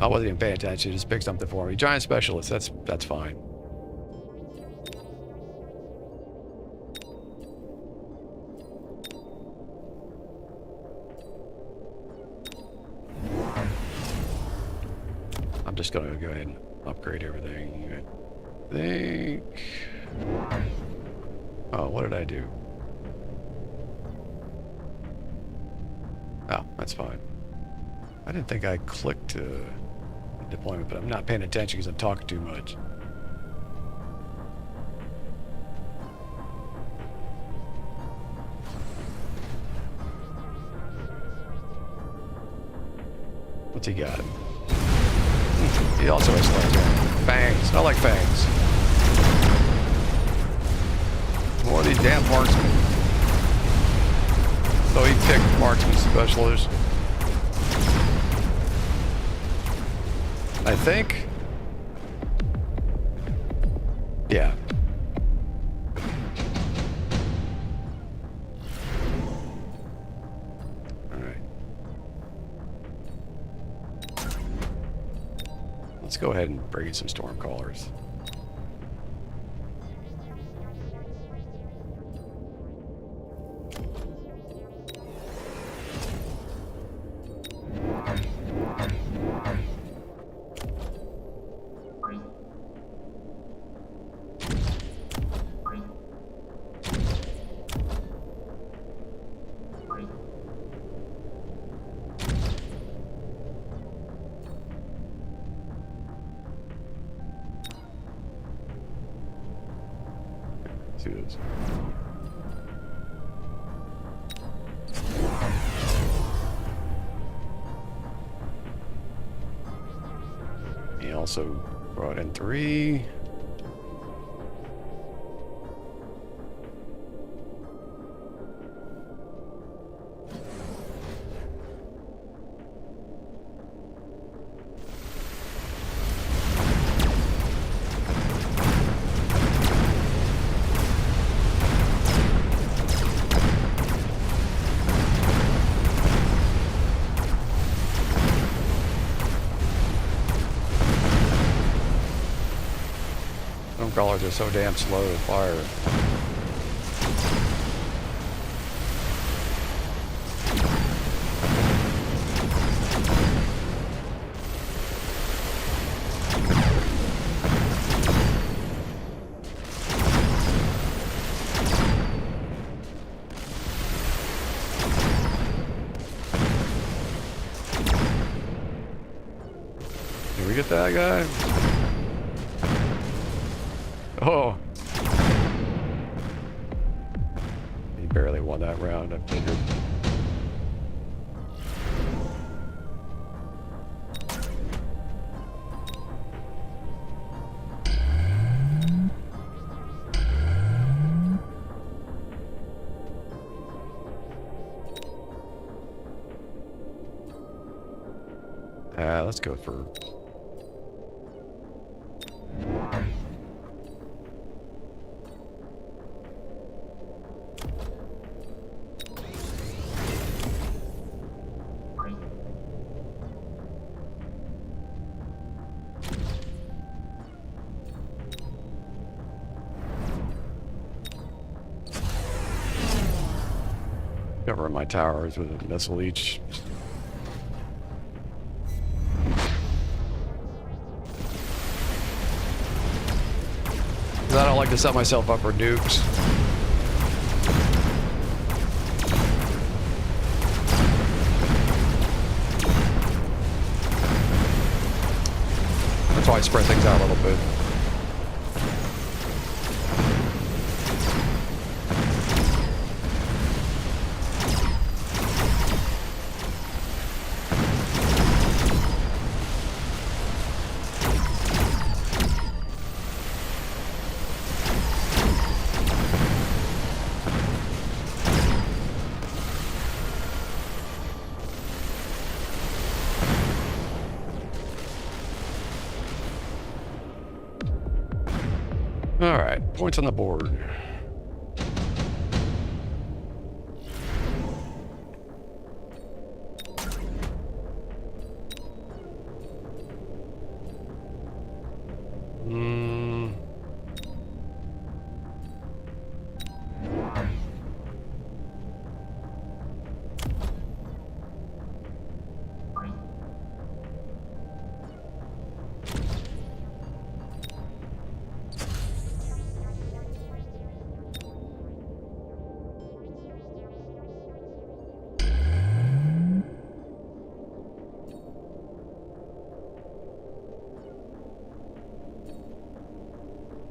I wasn't even paying attention. Just pick something for me. Giant Specialist, that's fine. I'm just gonna go ahead and upgrade everything. I think. Oh, what did I do? Oh, that's fine. I didn't think I clicked deployment, but I'm not paying attention because I'm talking too much. What's he got? He also has fangs. I like fangs. More of these damn marksmen. So he picked marksman specialist. I think. Yeah. All right. Let's go ahead and bring in some Stormcallers. See this. He also brought in 3. crawlers are so damn slow to fire. Did we get that guy? Oh. He barely won that round, I figured. Let's go for... cover my towers with a missile each. I don't like to set myself up for nukes. That's why I spread things out a little bit. All right, points on the board.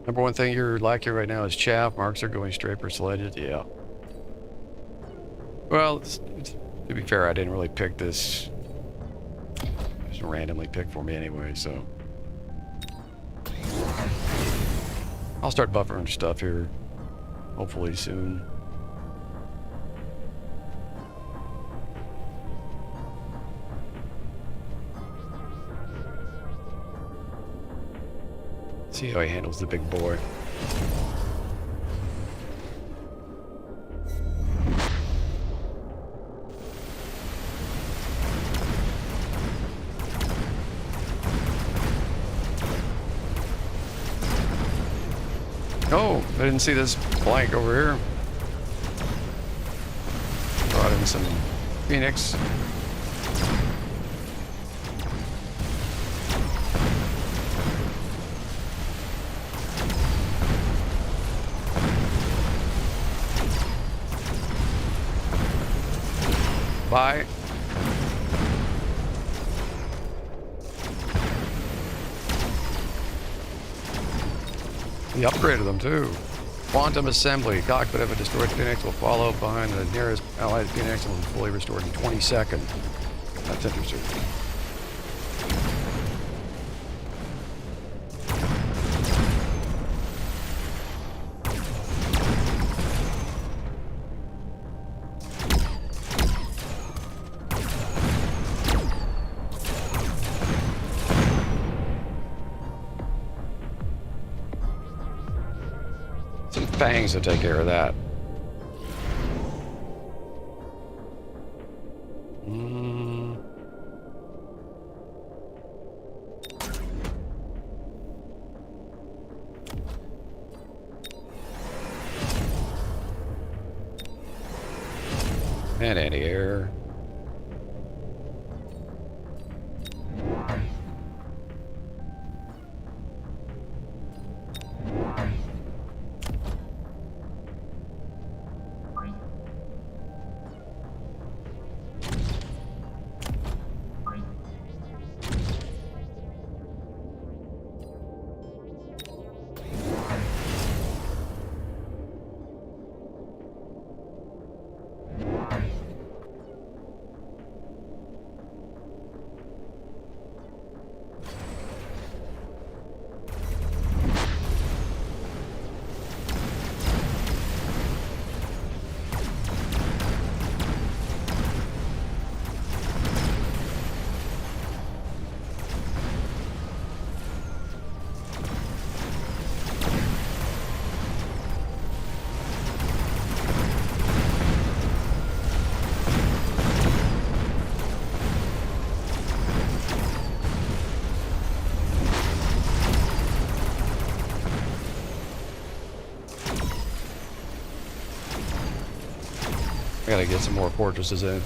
Number one thing you're lacking right now is chaff. Marks are going straight for sledges. Yeah. Well, to be fair, I didn't really pick this. It was randomly picked for me anyway, so. I'll start buffering stuff here, hopefully soon. See how he handles the big boy. Oh, I didn't see this blank over here. Brought in some Phoenix. Bye. He upgraded them too. Quantum assembly. Cockpit of a destroyed Phoenix will follow behind the nearest allied Phoenix and will be fully restored in 20 seconds. That's interesting. Fangs to take care of that. And anti-air. I gotta get some more fortresses in.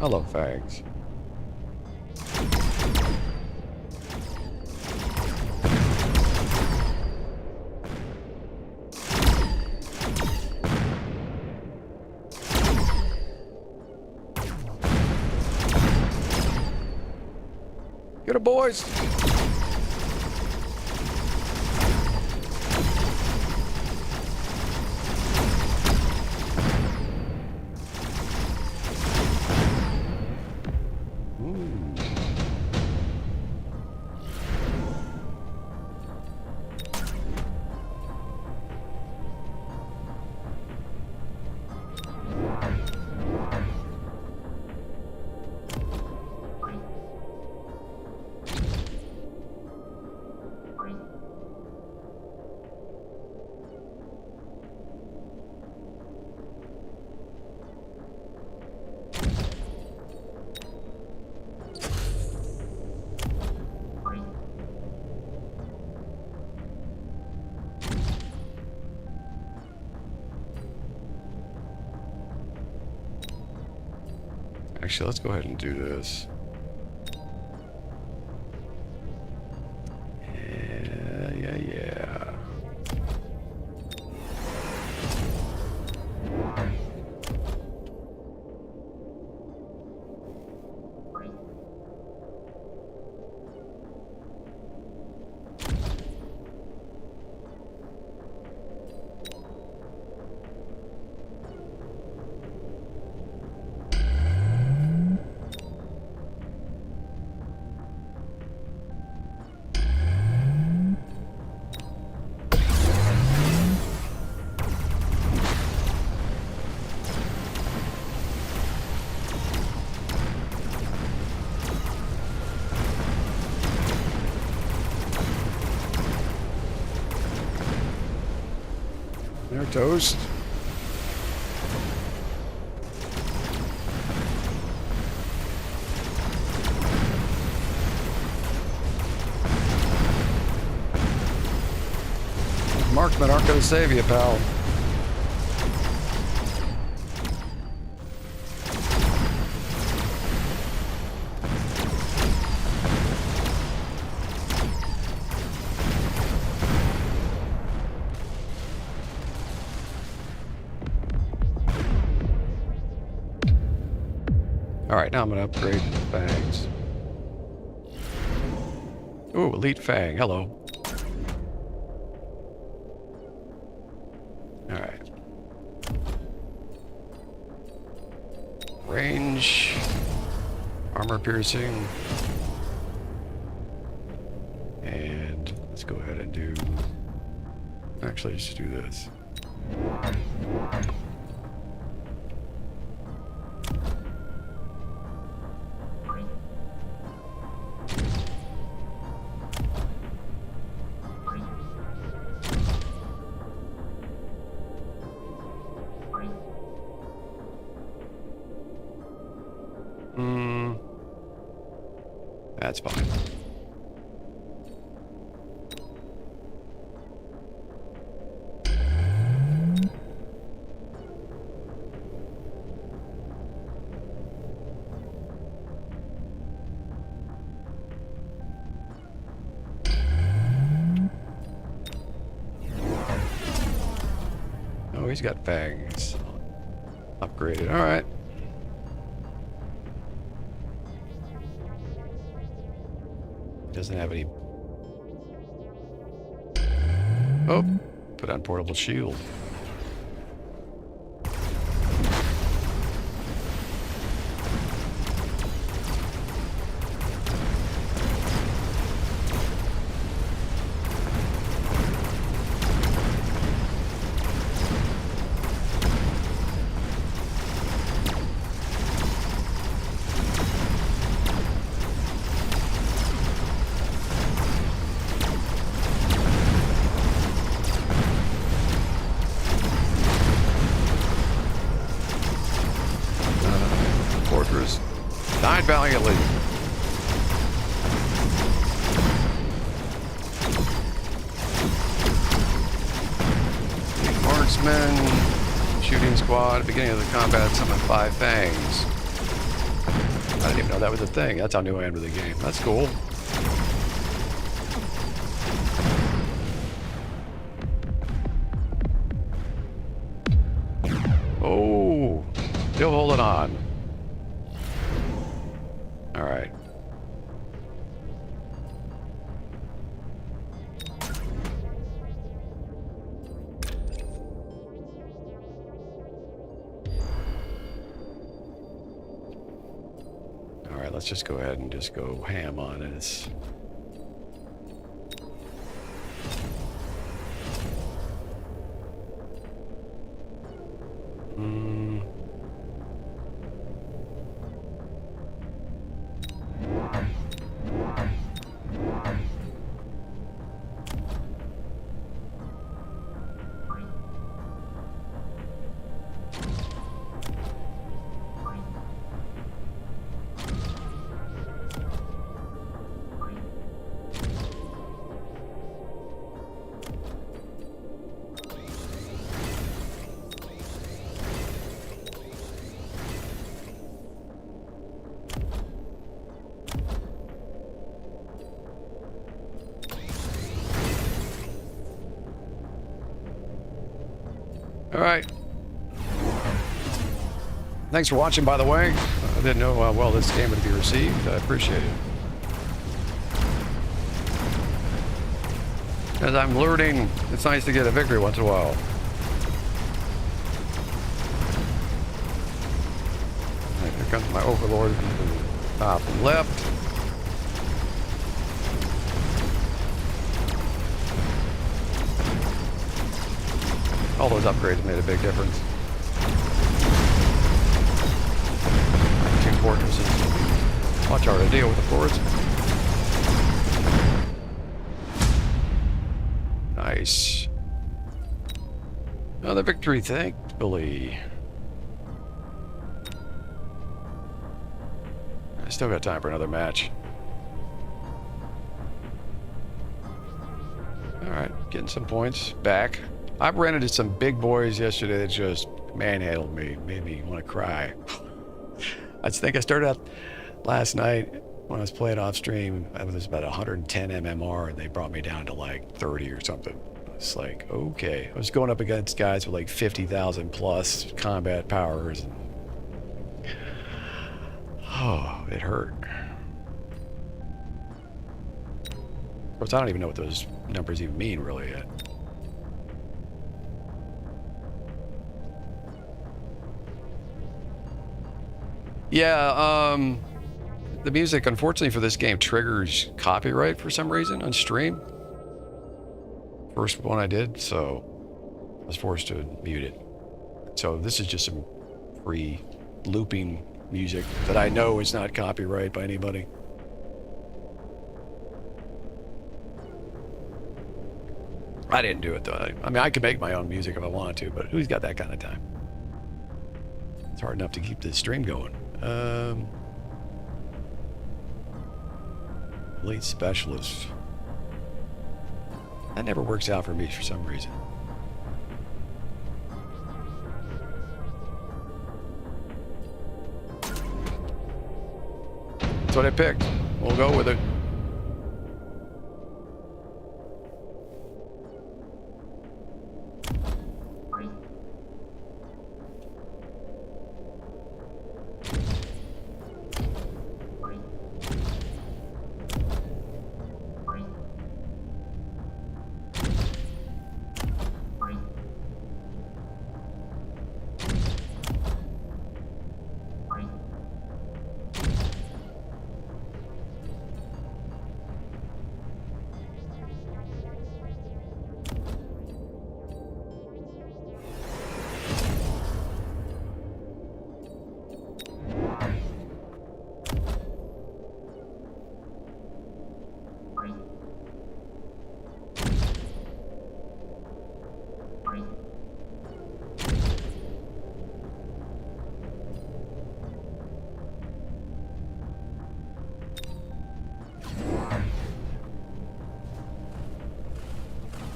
I love fags. Get it, boys! Actually, let's go ahead and do this. Yeah. They're toast. Marksmen aren't going to save you, pal. Alright, now I'm going to upgrade the fangs. Ooh, elite fang. Hello. Alright. Range. Armor piercing. And let's go ahead and do... Actually, let's do this. That's fine. Oh, he's got fangs. Upgraded. All right. Doesn't have any. Oh, put on portable shield. Fortress died valiantly. Marksman, shooting squad. Beginning of the combat, summon 5 fangs. I didn't even know that was a thing. That's how new I am to the game. That's cool. Oh, still holding on. All right. All right, let's just go ahead and just go ham on it. All right. Thanks for watching, by the way. I didn't know how well this game would be received. I appreciate it. As I'm learning, it's nice to get a victory once in a while. All right, here comes my overlord from the top left. All those upgrades made a big difference. 2 fortresses. Much harder to deal with, of course. Nice. Another victory, thankfully. I still got time for another match. Alright, getting some points back. I've ran into some big boys yesterday that just manhandled me, made me want to cry. I think I started out last night when I was playing off stream. I was about 110 MMR and they brought me down to like 30 or something. It's like, okay. I was going up against guys with like 50,000 plus combat powers. And oh, it hurt. Of course, I don't even know what those numbers even mean really yet. Yeah, the music, unfortunately for this game, triggers copyright for some reason on stream. First one I did, so I was forced to mute it. So this is just some free looping music that I know is not copyright by anybody. I didn't do it though. I mean, I could make my own music if I wanted to, but who's got that kind of time? It's hard enough to keep the stream going. Elite specialist. That never works out for me for some reason. That's what I picked. We'll go with it.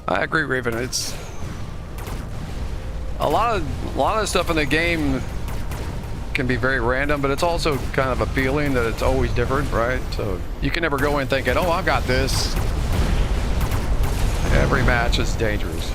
I agree, Raven. It's a lot of stuff in the game can be very random, but it's also kind of appealing that it's always different, right? So you can never go in thinking, "Oh, I've got this." Every match is dangerous.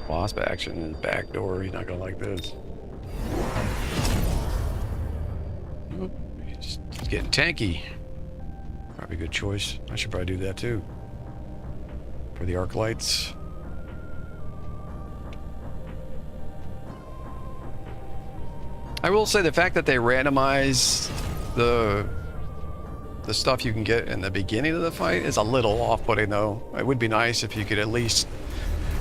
Wasp action in the back door. He's not gonna like this. He's getting tanky. Probably a good choice. I should probably do that too. For the arc lights. I will say the fact that they randomize the stuff you can get in the beginning of the fight is a little off-putting, though. It would be nice if you could at least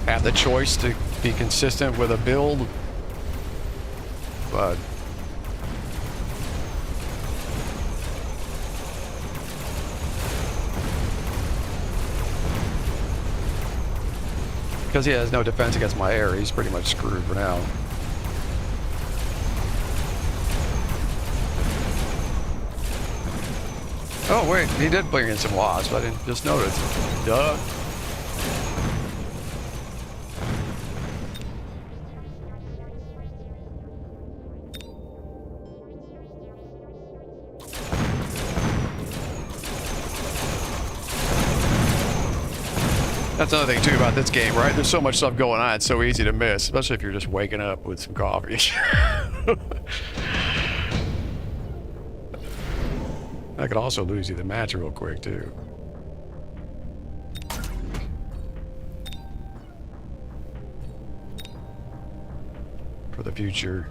have the choice to be consistent with a build, but because he has no defense against my air, he's pretty much screwed for now. Oh wait, he did bring in some wasps. I didn't just notice. Duh. That's another thing too about this game, right? There's so much stuff going on, it's so easy to miss, especially if you're just waking up with some coffee. I could also lose you the match real quick too. For the future.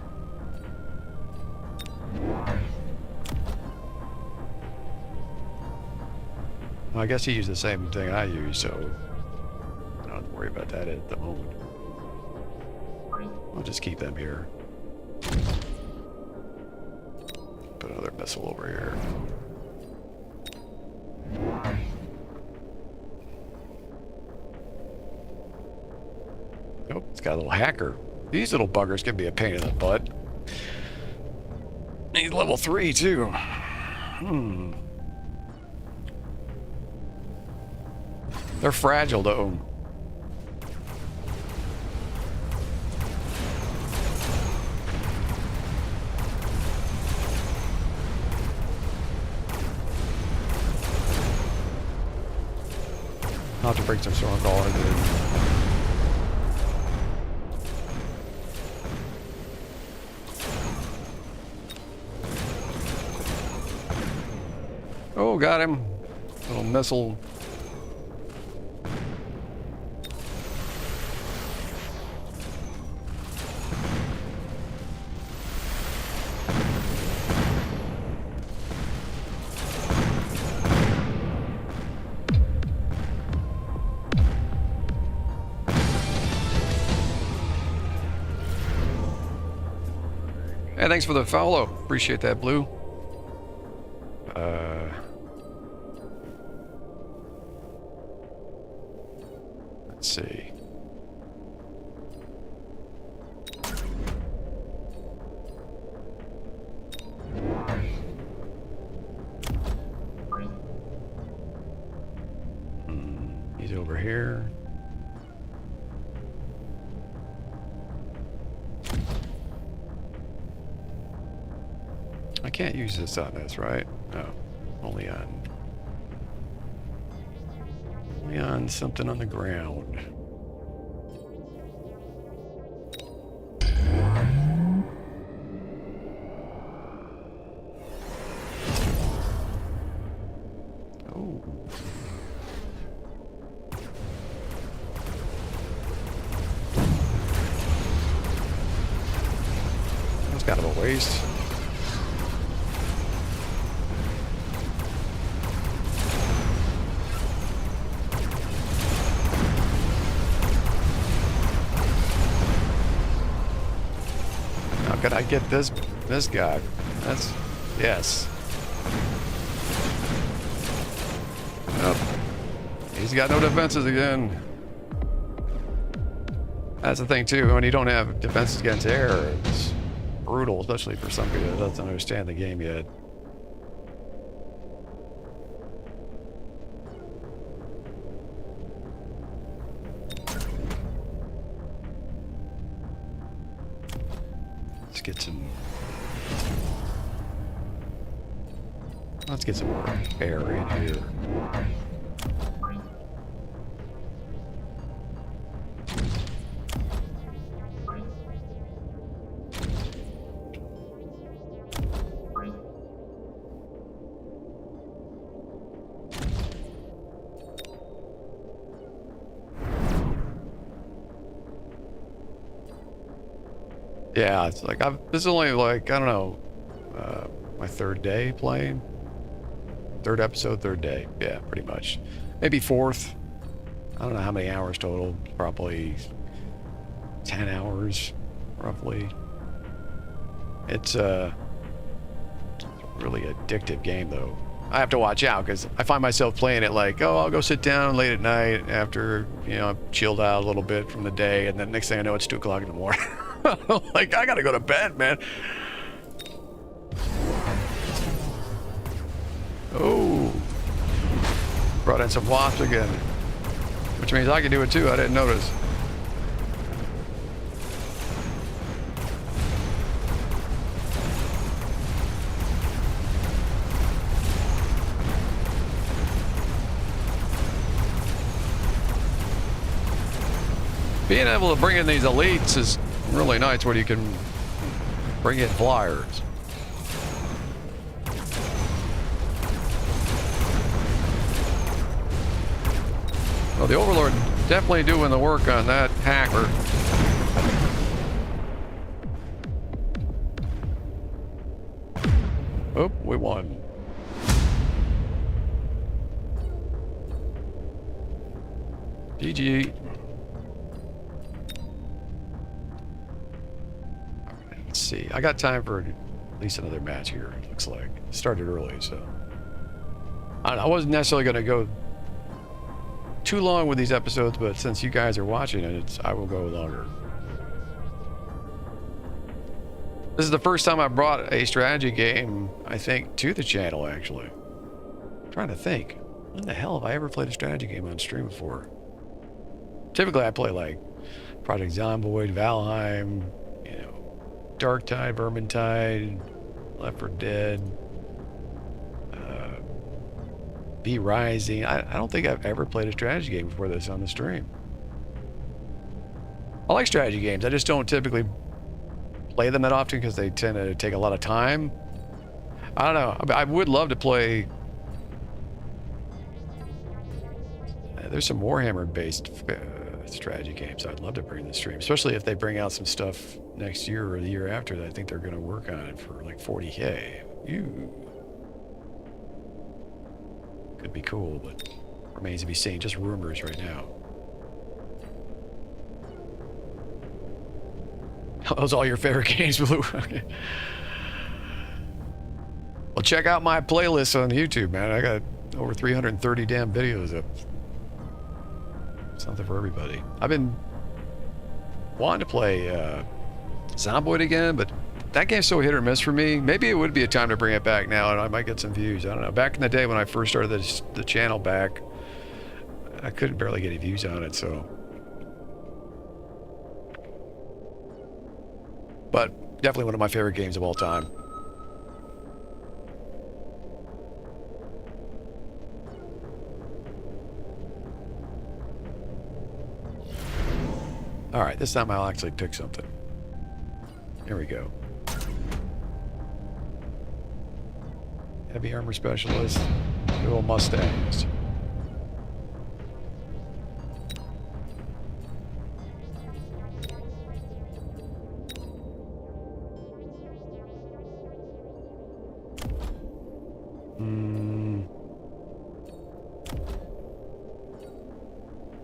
Well, I guess he used the same thing I use, so I don't have to worry about that at the moment. I'll just keep them here. Put another missile over here. Nope, it's got a little hacker. These little buggers can be a pain in the butt. Need level 3 too. They're fragile though. I'll have to break some storm guard. Oh, got him. Little missile. Hey, thanks for the follow. Appreciate that, Blue. Let's see. He's over here. I can't use this on this, right? No. Only on something on the ground. Oh. That's kind of a waste. Could I get this guy? That's yes. Oh, he's got no defenses again. That's the thing too. When you don't have defenses against air, it's brutal, especially for somebody that doesn't understand the game yet. Let's get some more air in here. Yeah, it's like this is only like, I don't know, my third day playing. Third episode, third day. Yeah, pretty much. Maybe fourth. I don't know how many hours total. Probably 10 hours, roughly. It's a really addictive game, though. I have to watch out because I find myself playing it like, oh, I'll go sit down late at night after, you know, I've chilled out a little bit from the day, and then next thing I know, it's 2 o'clock in the morning. Like, I gotta go to bed, man. Oh, brought in some wasps again, which means I can do it too. I didn't notice. Being able to bring in these elites is really nice when you can bring in flyers. Well, the Overlord definitely doing the work on that hacker. Oh, we won. GG. Let's see. I got time for at least another match here, it looks like. It started early, so. I wasn't necessarily going to go too long with these episodes, but since you guys are watching it, I will go longer. This is the first time I brought a strategy game, I think, to the channel, actually. I'm trying to think. When the hell have I ever played a strategy game on stream before? Typically, I play, like, Project Zomboid, Valheim, you know, Darktide, Vermintide, Left 4 Dead, Be Rising. I don't think I've ever played a strategy game before this on the stream. I like strategy games. I just don't typically play them that often because they tend to take a lot of time. I don't know. I would love to play There's some Warhammer-based strategy games I'd love to bring to the stream, especially if they bring out some stuff next year or the year after that I think they're going to work on it for like 40K. Could be cool, but remains to be seen. Just rumors right now. Those all your favorite games, Blue? Okay. Well, check out my playlist on YouTube, man. I got over 330 damn videos up. Something for everybody. I've been wanting to play Zomboid again, but that game's so hit or miss for me. Maybe it would be a time to bring it back now, and I might get some views. I don't know. Back in the day when I first started the channel back, I couldn't barely get any views on it, so. But definitely one of my favorite games of all time. All right, this time I'll actually pick something. Here we go. Heavy armor specialist, dual Mustangs.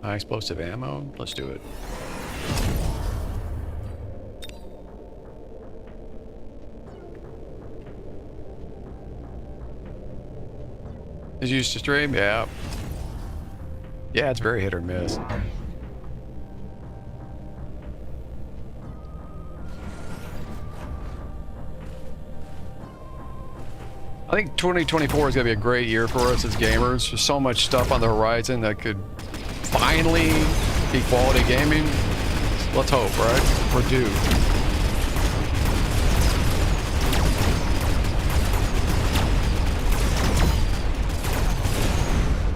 High explosive ammo? Let's do it. Is you used to stream? Yeah. Yeah, it's very hit or miss. I think 2024 is going to be a great year for us as gamers. There's so much stuff on the horizon that could finally be quality gaming. Let's hope, right? We're due.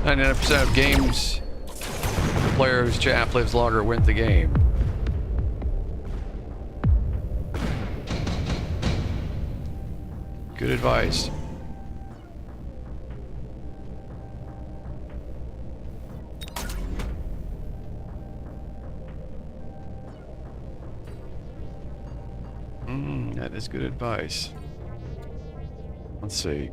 99% of games, the player whose chat lives longer wins the game. Good advice. That is good advice. Let's see.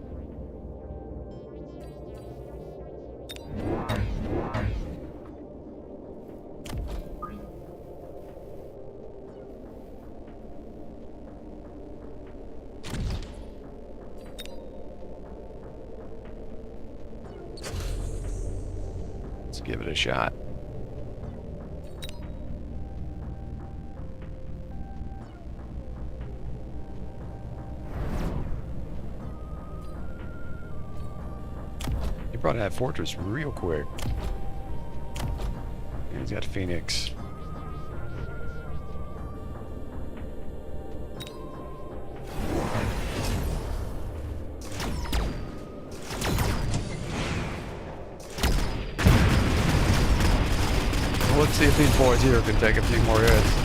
Let's give it a shot. You brought that fortress real quick. And he's got Phoenix. Well, let's see if these boys here can take a few more hits.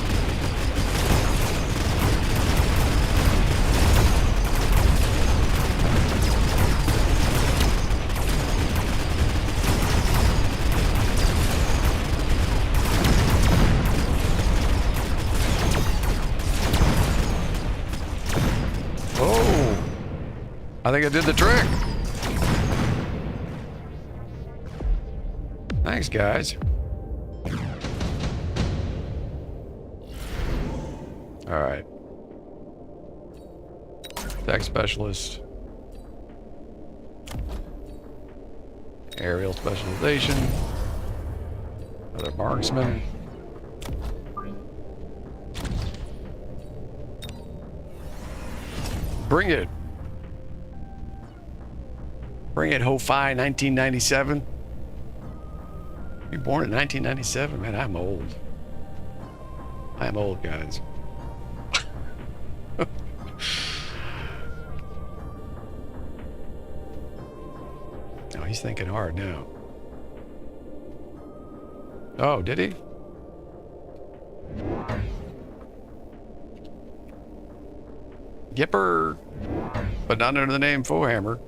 I think I did the trick. Thanks, guys. All right. Tech specialist. Aerial specialization. Another marksman. Bring it. Bring it, Ho-Fi, 1997. You were born in 1997? Man, I'm old. I'm old, guys. Oh, he's thinking hard now. Oh, did he? Gipper, but not under the name Fohammer.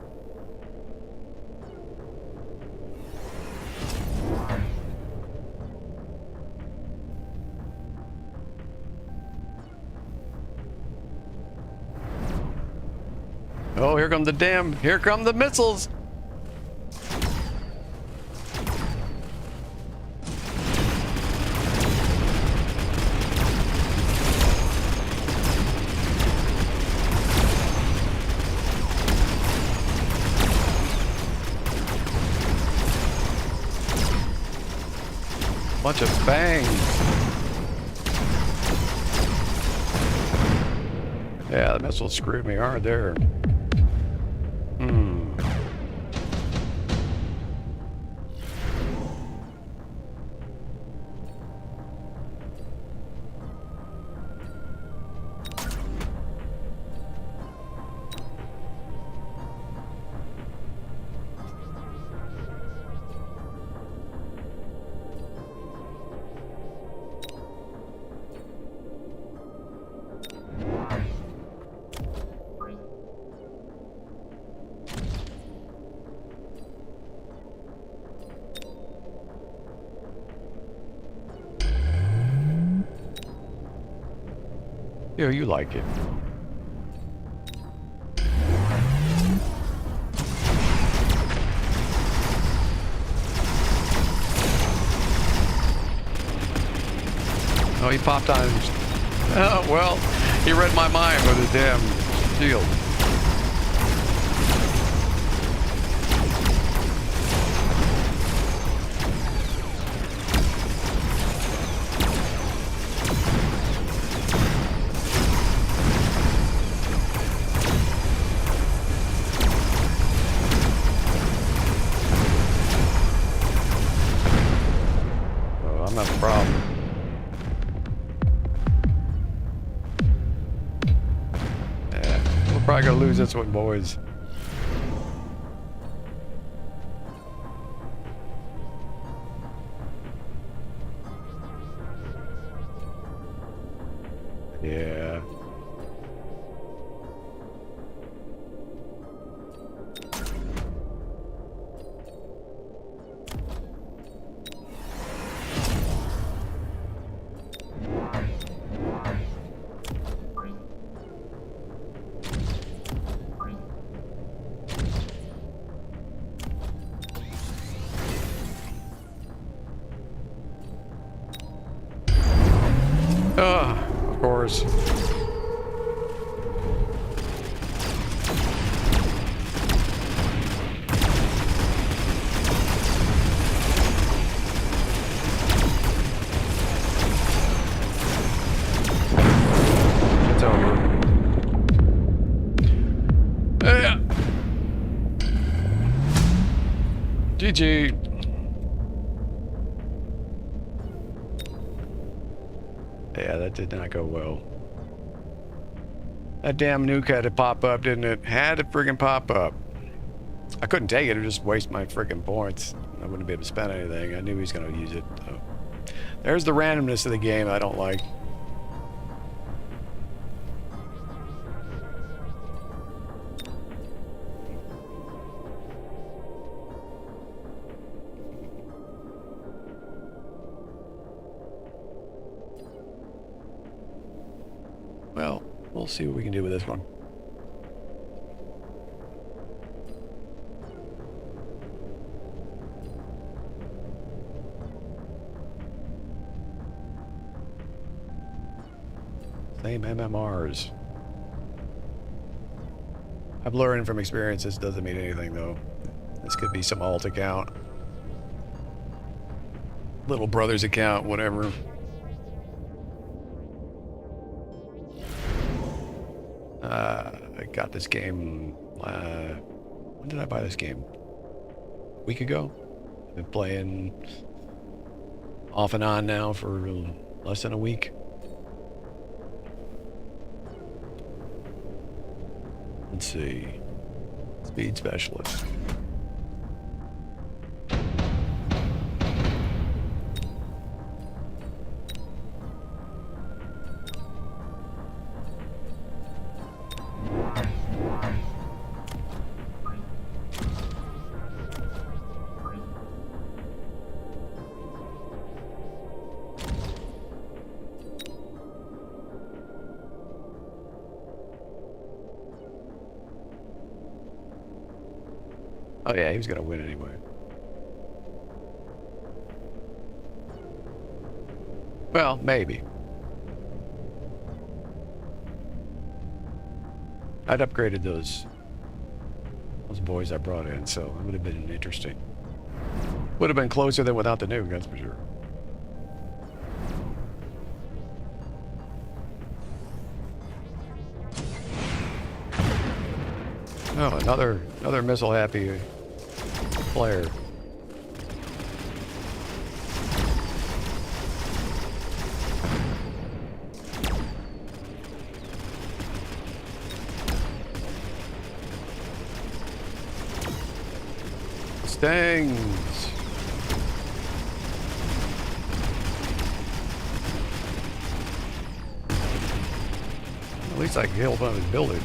Oh, here come the damn. Here come the missiles. Bunch of bangs. Yeah, the missiles screwed me hard there. Yeah, you like it. Oh, he popped on. Oh, well, he read my mind with his damn shield. Oh, I'm not the problem. We're probably gonna lose this one, boys. Yeah. Of course. It's over. Yeah. GG. Yeah, that did not go well. That damn nuke had to pop up, didn't it? Had to friggin' pop up. I couldn't take it, it would just waste my friggin' points. I wouldn't be able to spend anything. I knew he was gonna use it. So. There's the randomness of the game I don't like. Well, we'll see what we can do with this one. Same MMRs. I've learned from experience this doesn't mean anything though. This could be some alt account. Little brother's account, whatever. I got this game, when did I buy this game? A week ago? I've been playing off and on now for less than a week. Let's see. Speed specialist. Oh yeah, he was gonna win anyway. Well, maybe. I'd upgraded those boys I brought in, so it would have been interesting. Would have been closer than without the nuke, that's for sure. Oh, another missile happy player. Stings. At least I killed one of his buildings.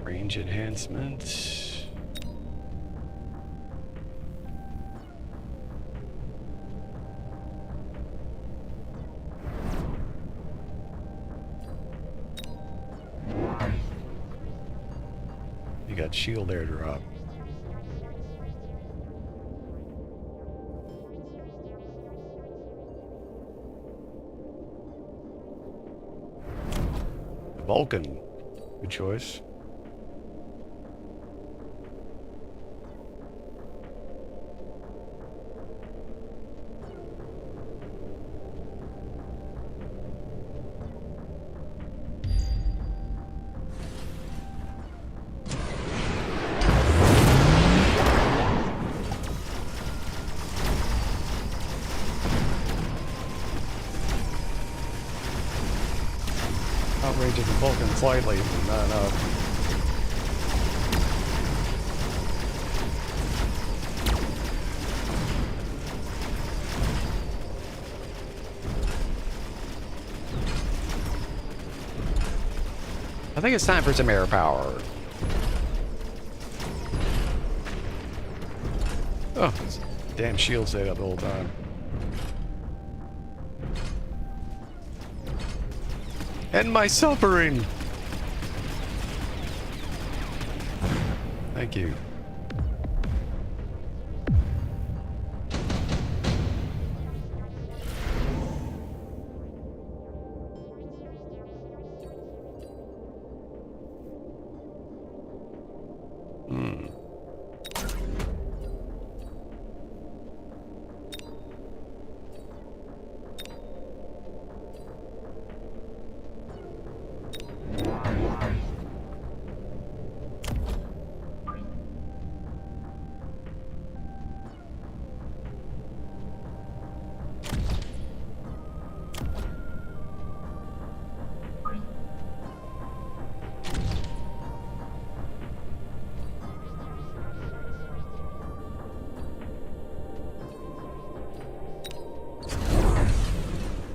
Range enhancement. You got shield airdrop. Vulcan. Good choice. Outraging the Vulcan slightly, but not enough. I think it's time for some air power. Oh, this damn shield stayed up the whole time. End my suffering! Thank you.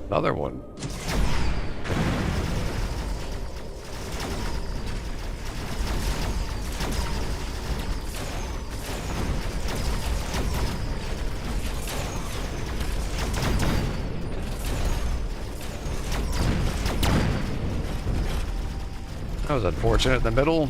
Another one. That was unfortunate in the middle.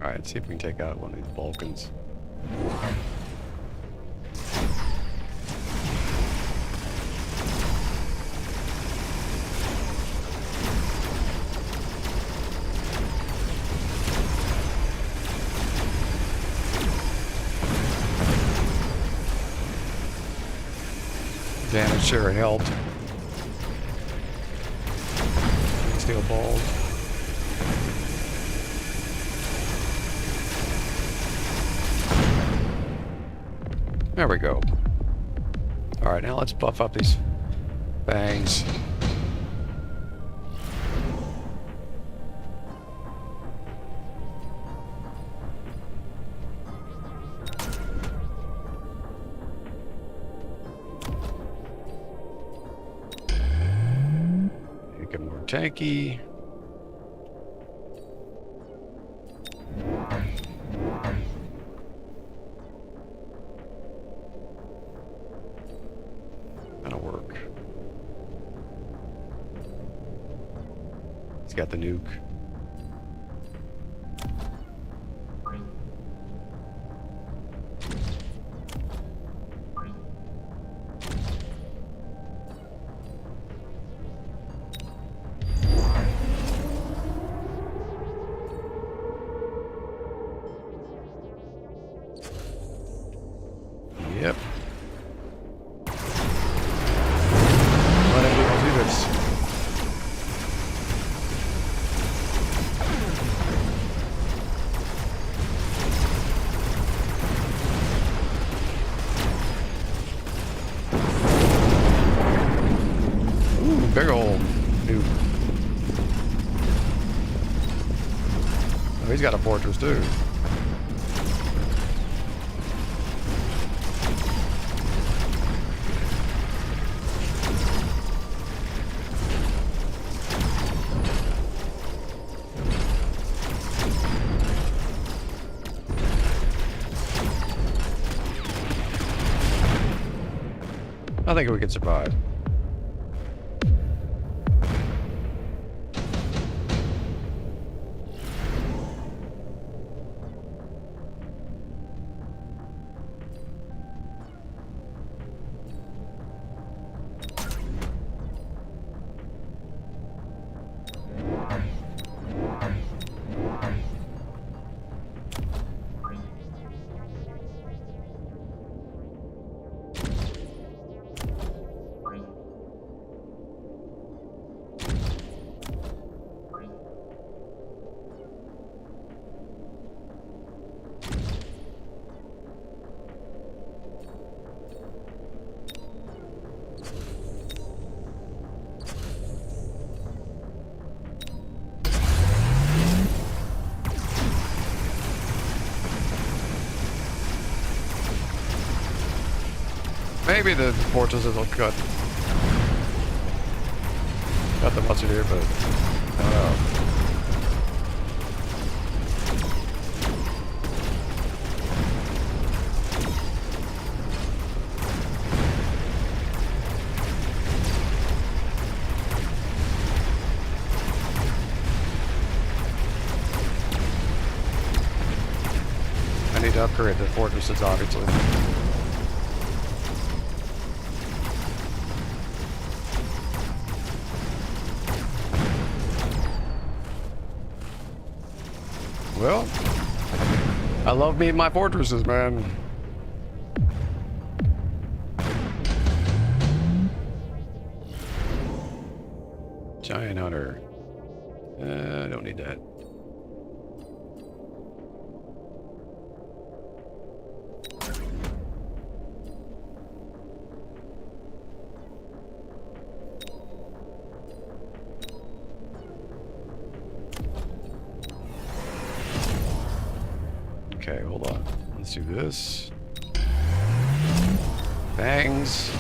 Alright, let's see if we can take out one of these Vulcans. Damage sure helped. Steel balls. There we go. Alright, now let's buff up these fangs. Make it more tanky. That'll work. He's got the nuke. Yep. Let everyone do this. Ooh, big old dude. Oh, he's got a fortress too. I think we can survive. Maybe the fortresses will cut the mustard here, but I don't know. I need to upgrade the fortresses, obviously. Well, I love me and my fortresses, man. Giant hunter. I don't need that. Okay, hold on. Let's do this. Bangs.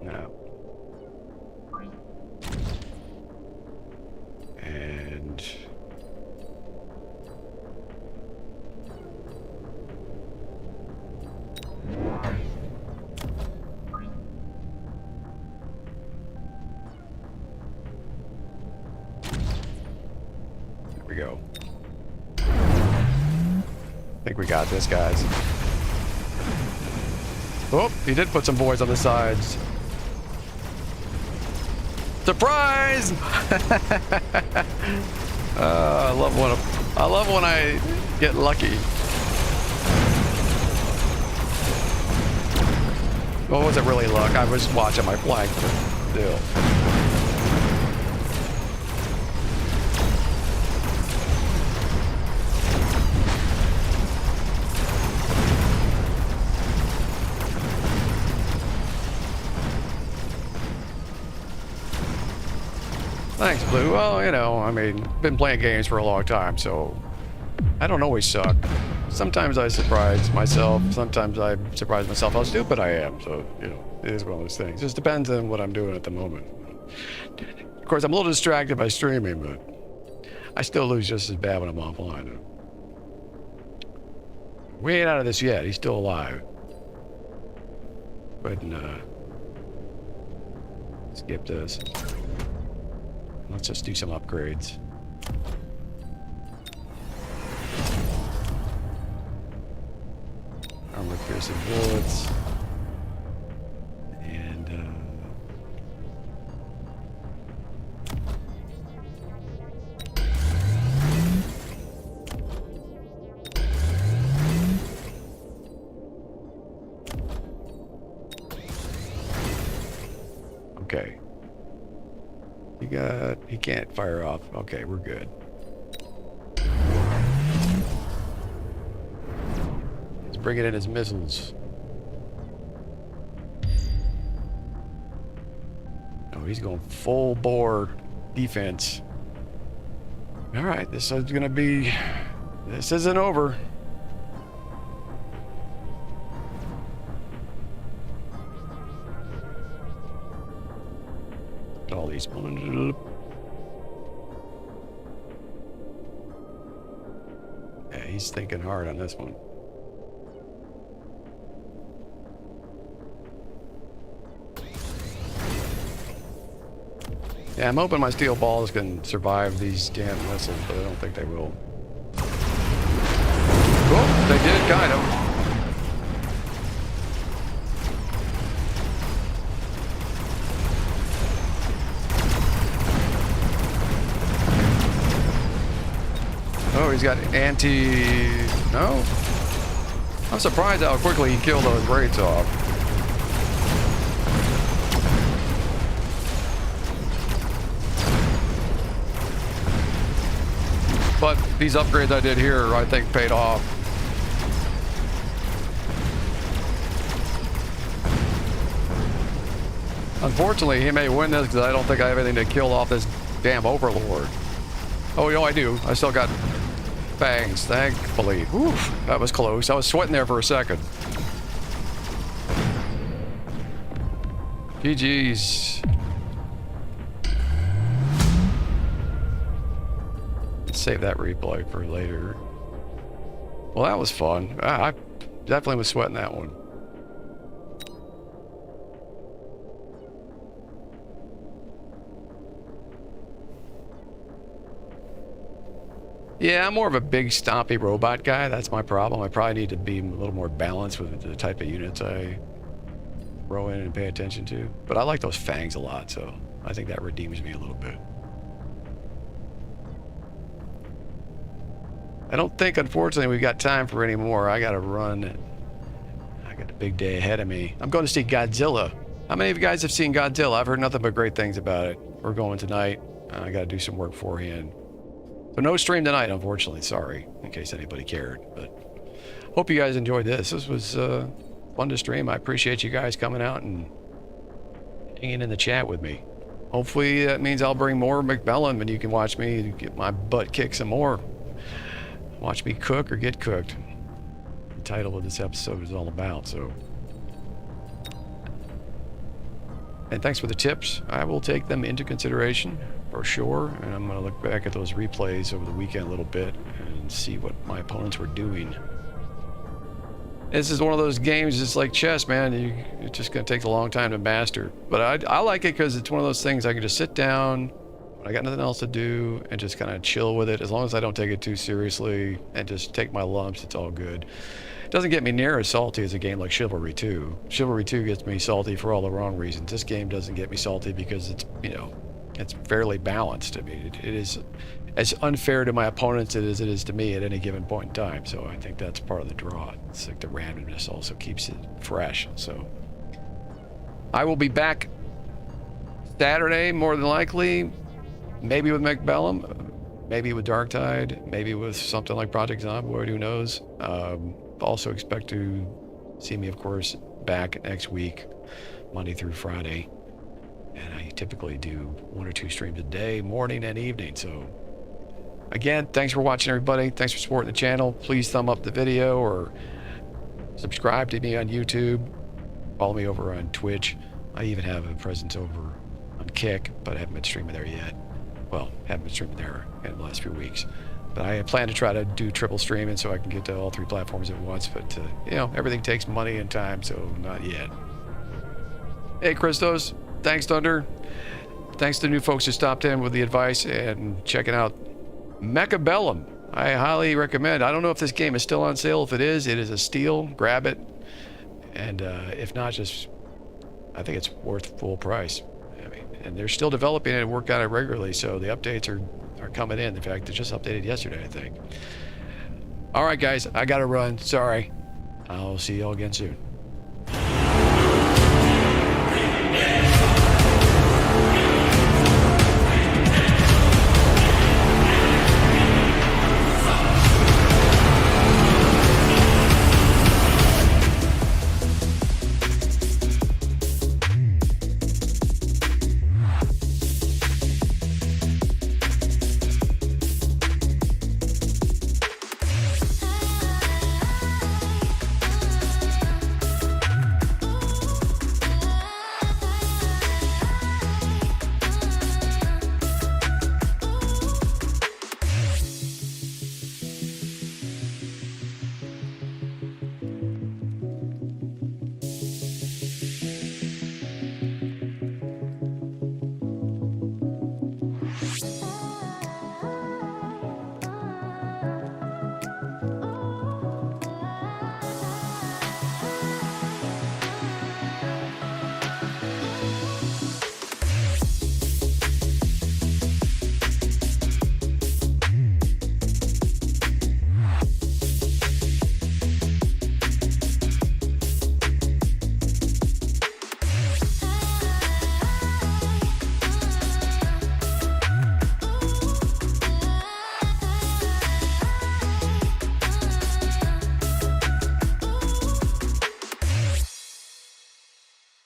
No. think we got this, guys. Oh, he did put some boys on the sides. Surprise! I love when I get lucky. Well, was it really luck? I was watching my flank, but still. Thanks, Blue. Well, you know, I mean, been playing games for a long time, so I don't always suck. Sometimes I surprise myself. Sometimes I surprise myself how stupid I am. So, you know, it is one of those things. Just depends on what I'm doing at the moment. Of course, I'm a little distracted by streaming, but I still lose just as bad when I'm offline. We ain't out of this yet. He's still alive. Go ahead and skip this. Let's just do some upgrades. Armor piercing bullets. And okay. He can't fire off. Okay, we're good. He's bringing in his missiles. Oh, he's going full bore defense. All right, this isn't over. All these. Yeah, he's thinking hard on this one. Yeah, I'm hoping my steel balls can survive these damn missiles, but I don't think they will. Oh, they did, kind of. Oh, he's got no? I'm surprised how quickly he killed those wraiths off. But these upgrades I did here, I think, paid off. Unfortunately, he may win this because I don't think I have anything to kill off this damn overlord. Oh, no, I do. I still got fangs, thankfully. Whew, that was close. I was sweating there for a second. GG's. Let's save that replay for later. Well, that was fun. I definitely was sweating that one. Yeah, I'm more of a big stompy robot guy. That's my problem. I probably need to be a little more balanced with the type of units I throw in and pay attention to. But I like those fangs a lot, so I think that redeems me a little bit. I don't think, unfortunately, we've got time for any more. I gotta run. I got a big day ahead of me. I'm going to see Godzilla. How many of you guys have seen Godzilla? I've heard nothing but great things about it. We're going tonight. I gotta do some work beforehand. So no stream tonight, unfortunately. Sorry, in case anybody cared. But hope you guys enjoyed this. This was fun to stream. I appreciate you guys coming out and hanging in the chat with me. Hopefully that means I'll bring more Mechabellum and you can watch me get my butt kicked some more. Watch me cook or get cooked. The title of this episode is all about, so. And thanks for the tips. I will take them into consideration for sure. And I'm going to look back at those replays over the weekend a little bit and see what my opponents were doing. This is one of those games, it's like chess, man. It's just going to take a long time to master. But I like it because it's one of those things I can just sit down, when I got nothing else to do and just kind of chill with it, as long as I don't take it too seriously and just take my lumps, it's all good. It doesn't get me near as salty as a game like Chivalry 2. Chivalry 2 gets me salty for all the wrong reasons. This game doesn't get me salty because it's, you know, it's fairly balanced. I mean, it is as unfair to my opponents as it is to me at any given point in time. So I think that's part of the draw. It's like the randomness also keeps it fresh. So I will be back Saturday, more than likely, maybe with Mechabellum, maybe with Darktide, maybe with something like Project Zomboid, who knows. Also expect to see me, of course, back next week, Monday through Friday. And I typically do 1 or 2 streams a day, morning and evening. So again, thanks for watching, everybody. Thanks for supporting the channel. Please thumb up the video or subscribe to me on YouTube. Follow me over on Twitch. I even have a presence over on Kick, but I haven't been streaming there yet. Well, haven't been streaming there in the last few weeks. But I plan to try to do triple streaming so I can get to all 3 platforms at once. But, you know, everything takes money and time, so not yet. Hey, Christos. Thanks, Thunder. Thanks to new folks who stopped in with the advice and checking out Mechabellum. I highly recommend. I don't know if this game is still on sale. If it is a steal. Grab it. And if not, just, I think it's worth full price. I mean, and they're still developing it and work on it regularly, so the updates are coming in. In fact, they just updated yesterday, I think. All right, guys, I got to run. Sorry. I'll see you all again soon.